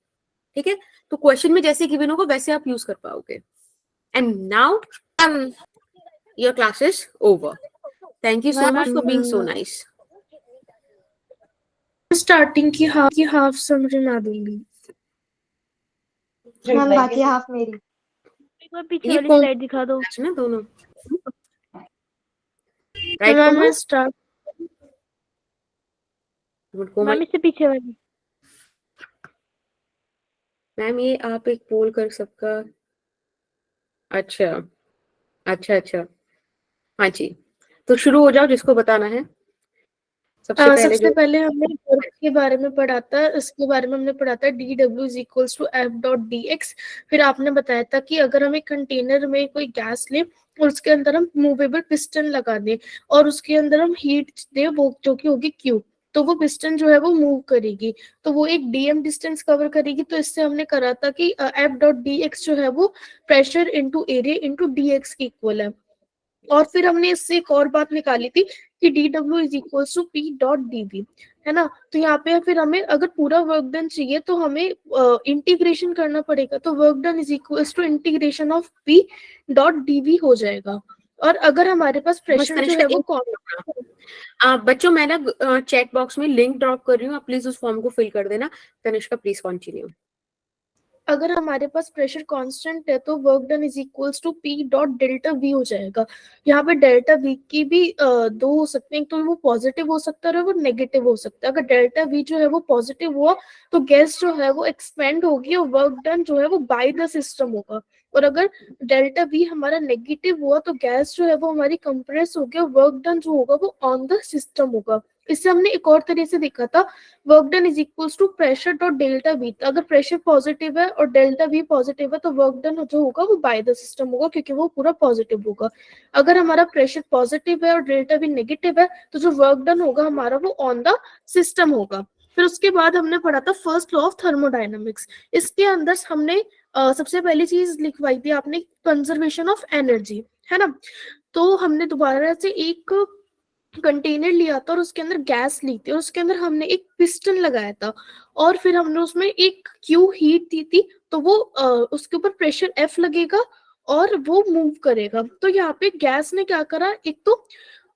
ठीक है। तो क्वेश्चन में जैसे गिवन होगा वैसे आप यूज कर पाओगे। And now your class is over. Thank you so much for being so nice.
Starting की हाफ समरी मैं दूंगी।
मैम बाकी हाफ मेरी।
एक बार पीछे
ये
वाली
कौन
स्लाइड दिखा दो।
ना दोनों,
तो
राइट
मैम मैं
कोमल?
स्टार्ट
गुड कोमल।
मैम इससे पीछे वाली।
मैम ये आप एक पोल कर सबका, अच्छा अच्छा अच्छा, हाँ जी। तो शुरू हो जाओ, जिसको बताना है सबसे पहले
सबसे
जो।
पहले हमने वर्क के बारे में पढ़ा था, इसके बारे में हमने पढ़ा था dW is equals to F dot dx। फिर आपने बताया था कि अगर हम एक कंटेनर में कोई गैस लें और उसके अंदर हम मूवेबल पिस्टन लगा दें और उसके अंदर हम हीट दें, वो जो कि होगी Q, तो वो पिस्टन जो है वो मूव करेगी, तो वो एक dm डिस्टेंस कवर करेगी। तो इससे हमने करा था कि F डॉट dx जो है वो pressure into area into dx के इक्वल है। और फिर हमने इससे एक और बात निकाली थी कि dW is equal to P dot dV, है ना। तो यहाँ पे फिर हमें अगर पूरा वर्क डन चाहिए तो हमें इंटीग्रेशन करना पड़ेगा, तो work done is equal to integration of P dot dV हो जाएगा। और अगर हमारे पास प्रेशर जो है वो
बच्चों मैं ना चैट बॉक्स में लिंक ड्रॉप कर रही हूँ, आप प्लीज उस फॉर्म को फिल कर देना। Tanishka please continue.
अगर हमारे पास प्रेशर कांस्टेंट है तो work done is equals to P dot delta V हो जाएगा। यहाँ पे डेल्टा V की भी दो हो सकते हैं, तो वो पॉजिटिव हो सकता है और वो नेगेटिव हो सकता है। अगर डेल्टा V जो है वो पॉजिटिव हुआ तो गैस जो है वो एक्सपेंड होगी और वर्क डन जो है वो बाय द सिस्टम होगा, और अगर डेल्टा V हमारा नेगेटिव हुआ तो गैस जो है वो हमारी कंप्रेस होगी और वर्क डन जो होगा वो ऑन द सिस्टम होगा। इससे हमने एक और तरीके से देखा था, work done is equals to pressure dot delta V। अगर प्रेशर पॉजिटिव है और डेल्टा V पॉजिटिव है तो वर्क डन जो होगा वो बाय द सिस्टम होगा, क्योंकि वो पूरा पॉजिटिव होगा। अगर हमारा प्रेशर पॉजिटिव है और डेल्टा V नेगेटिव है तो जो वर्क डन होगा हमारा वो ऑन द सिस्टम होगा। फिर उसके बाद हमने पढ़ा था फर्स्ट लॉ ऑफ थर्मोडायनेमिक्स। इसके अंदर हमने सबसे पहली चीज लिखवाई थी आपने, कंजर्वेशन ऑफ एनर्जी, है ना। तो हमने दोबारा से एक कंटेनर लिया था और उसके अंदर गैस ली थी और उसके अंदर हमने एक पिस्टन लगाया था और फिर हमने उसमें एक क्यू हीट दी थी, तो वो उसके ऊपर प्रेशर एफ लगेगा और वो मूव करेगा। तो यहाँ पे गैस ने क्या करा, एक तो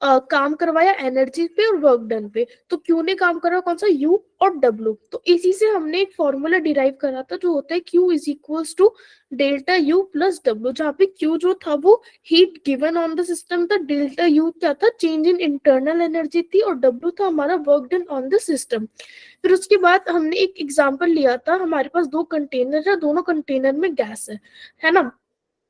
काम करवाया एनर्जी पे और वर्क डन पे। तो क्यू ने काम करा कौन सा, यू और डब्ल्यू। तो इसी से हमने एक फॉर्मूला डिराइव करा था जो होता है Q is equals to delta U plus W, जहाँ पे क्यू जो था वो heat given on the system था, डेल्टा यू क्या था, चेंज इन इंटरनल एनर्जी थी, और डब्ल्यू था हमारा work done on the system. फिर उसके बाद हमने एक एग्जांपल लिया था, हमारे पास दो कंटेनर है, दोनों कंटेनर में गैस है ना।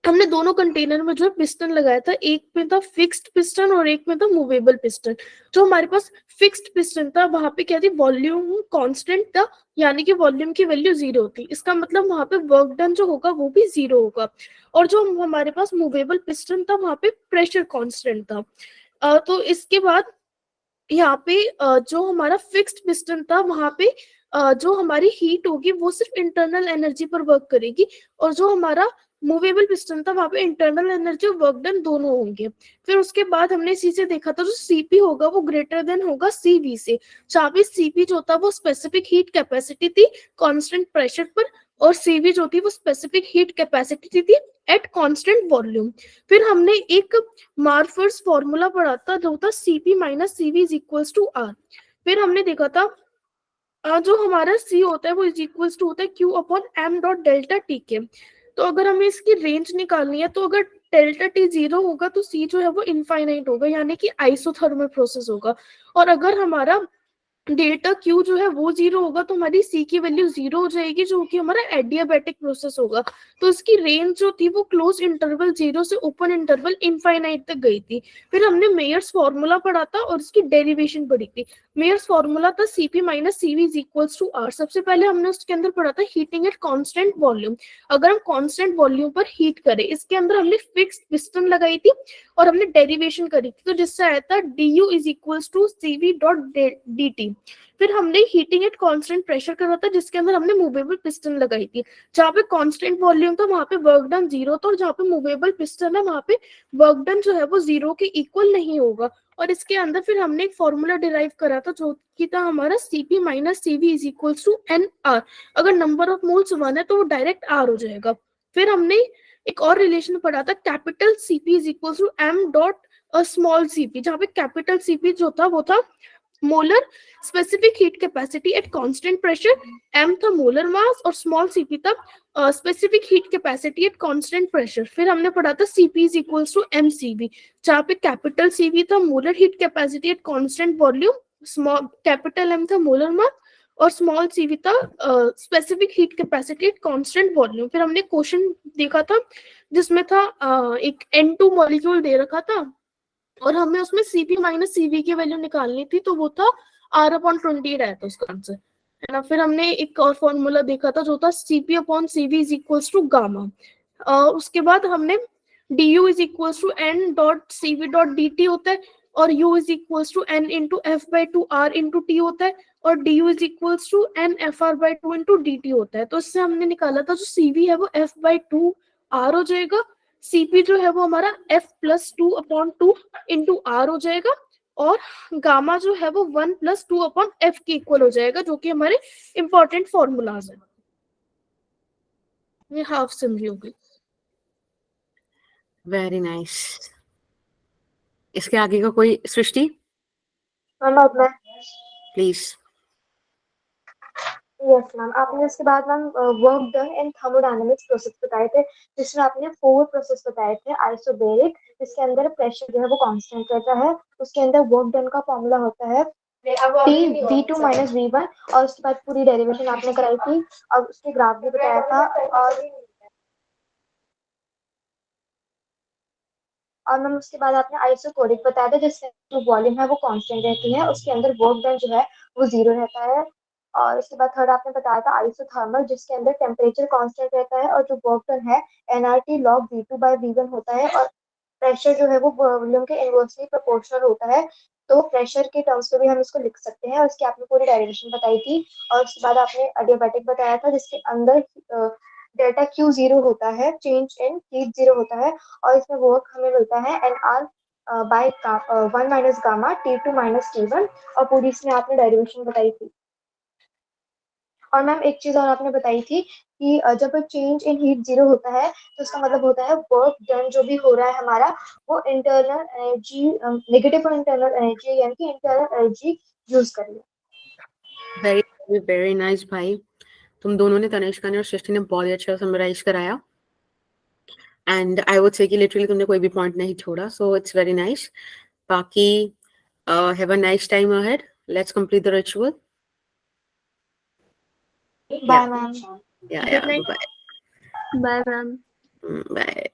हमने दोनों कंटेनर में जो है पिस्टन लगाया था, एक में था फिक्स्ड पिस्टन और एक में था मूवेबल पिस्टन। जो हमारे पास फिक्स्ड पिस्टन था वहां पे क्या थी, वॉल्यूम कांस्टेंट था, यानी कि वॉल्यूम की वैल्यू 0 थी, इसका मतलब वहां पे वर्क डन जो होगा वो भी 0 होगा। और जो हमारे पास मूवेबल पिस्टन था वहां पे प्रेशर कांस्टेंट था। तो इसके बाद यहाँ पे जो हमारा फिक्स्ड पिस्टन था वहां पे जो हमारी हीट होगी वो सिर्फ इंटरनल एनर्जी पर वर्क करेगी, और जो हमारा मूवेबल पिस्टन था वहां पे इंटरनल एनर्जी और वर्क डन दोनों होंगे। फिर उसके बाद हमने इसी से देखा था जो सीपी होगा वो ग्रेटर देन होगा सीवी से, जहाँ पे सीपी जो था वो स्पेसिफिक हीट कैपेसिटी थी कांस्टेंट प्रेशर पर, और सीवी जो थी वो स्पेसिफिक हीट कैपेसिटी थी एट कांस्टेंट वॉल्यूम। फिर हमने एक मार्फर्स फॉर्मूला पढ़ा था जो था Cp minus CV is equals to R. फिर हमने देखा था जो हमारा C होता है वो इज इक्वल्स टू होता है Q upon m dot delta T के। तो अगर हमें इसकी रेंज निकालनी है तो अगर डेल्टा टी 0 होगा तो C जो है वो इनफाइनाइट होगा, यानी कि आइसोथर्मल प्रोसेस होगा। और अगर हमारा डेल्टा क्यू जो है वो 0 होगा तो हमारी सी की वैल्यू 0 हो जाएगी, जो कि हमारा एडियाबैटिक प्रोसेस होगा। तो इसकी रेंज जो थी वो क्लोज इंटरवल 0 से ओपन इंटरवल इनफाइनाइट तक गई थी। फिर हमने मेयर्स फॉर्मूला पढ़ा था और इसकी डेरिवेशन पढ़ी थी। मेयर्स फॉर्मूला था Cp minus CV is equals to R. सबसे पहले हमने उसके अंदर पढ़ा था हीटिंग एट कांस्टेंट वॉल्यूम। अगर हम कांस्टेंट वॉल्यूम पर हीट करें, इसके अंदर हमने फिक्स्ड पिस्टन लगाई थी और हमने डेरिवेशन करी थी, तो जिससे आया था du is equals to Cv dot dt। फिर हमने हीटिंग एट कांस्टेंट प्रेशर करा था जिसके अंदर हमने मूवेबल पिस्टन लगाई थी। जहाँ पे कांस्टेंट वॉल्यूम था वहां पे वर्क डन 0 था, और जहाँ पे मूवेबल पिस्टन है वहां पे वर्क डन जो है वो 0 के इक्वल नहीं होगा। और इसके अंदर फिर हमने एक फॉर्मूला डिराइव करा था जो कि था हमारा Cp minus CV is equals to n R. अगर नंबर ऑफ मोल्स 1 है तो वो डायरेक्ट आर हो जाएगा। फिर हमने एक और रिलेशन पढ़ा था capital Cp is equals to m dot small Cp, जहाँ पे कैपिटल Cp जो था वो था molar specific heat capacity at constant pressure, m था मोलर मास और स्मॉल cp था specific heat capacity at constant pressure. फिर हमने पढ़ा था Cp is equals to mcv, जहाँ पे कैपिटल Cv था molar heat capacity at constant volume, small capital M था मोलर मास और स्मॉल cv था specific heat capacity at constant volume. फिर हमने क्वेश्चन देखा था जिसमें था एक N2 मॉलिक्यूल दे रखा था और हमें उसमें Cp माइनस सीवी की वैल्यू निकालनी थी, तो वो था R अपॉन 28 आया था उसका आंसर, है ना। फिर हमने एक और फॉर्मूला देखा था जो था Cp upon Cv is equals to gamma. उसके बाद हमने du is equals to n dot Cv dot dt होता है, और u is equals to n into F by two R into T होता है, और du is equals to n F R by two into d T होता है। तो इससे हमने निकाला था जो Cv है वो f बाई टू आर हो जाएगा, Cp जो है वो हमारा f plus 2 upon 2 into R हो जाएगा, और गामा जो है वो 1 प्लस 2 अपॉन एफ के इक्वल हो जाएगा, जो कि हमारे इंपॉर्टेंट फॉर्मूलाज है। ये हाफ सिमरी हो गई।
Very nice. इसके आगे का कोई सृष्टि
मैम अब मैं
प्लीज।
यस मैम, आपने इसके बाद मैम वर्क डन इन थर्मोडायनेमिक्स प्रोसेस बताए थे, जिसमें आपने 4 प्रोसेस बताए थे। आइसोबैरिक, जिसके अंदर प्रेशर जो है वो कांस्टेंट रहता है, उसके अंदर वर्क डन का फॉर्मूला होता है T V2 माइनस V1, और उसके बाद पूरी डेरिवेशन आपने कराई थी और उसके ग्राफ भी बताया था। और मैम उसके बाद आपने आइसोकोरिक बताया था जिससे जो वॉल्यूम है वो कांस्टेंट रहती है, उसके अंदर वर्क डन जो है वो 0 रहता है। और उसके बाद थर्ड आपने बताया था आइसोथर्मल, जिसके अंदर टेम्परेचर कांस्टेंट रहता है और जो वर्क डन है nRT log V2 by V1 होता है, और प्रेशर जो है वो वॉल्यूम के इनवर्सली प्रोपोर्शनल होता है। तो प्रेशर के टर्म्स पे भी हम इसको लिख सकते हैं, और इसकी आपने पूरी डेरिवेशन बताई थी। और उसके बाद आपने एडियाबैटिक बताया था जिसके अंदर डेल्टा क्यू 0 होता है, चेंज इन हीट 0 होता है, और इसमें वर्क हमें मिलता है n R by 1 minus gamma T2 minus T1, और पूरी इसमें आपने डेरिवेशन बताई थी। और मैम एक चीज और आपने बताई थी कि जब चेंज इन हीट 0 होता है तो उसका मतलब होता है वर्क डन जो भी हो रहा है हमारा वो इंटरनल एनर्जी नेगेटिव और इंटरनल एनर्जी, यानी कि इंटरनल एनर्जी यूज कर रही है।
वेरी वेरी नाइस भाई, तुम दोनों ने, तनिष्का ने और सृष्टि ने बहुत ही अच्छा समराइज कराया। एंड आई वुड से कि लिटरली तुमने कोई भी पॉइंट नहीं छोड़ा, सो इट्स वेरी नाइस। बाकी have a nice time ahead, let's complete the ritual.
Bye ma'am.
या
Good night.
Bye
bye ma'am.
Bye.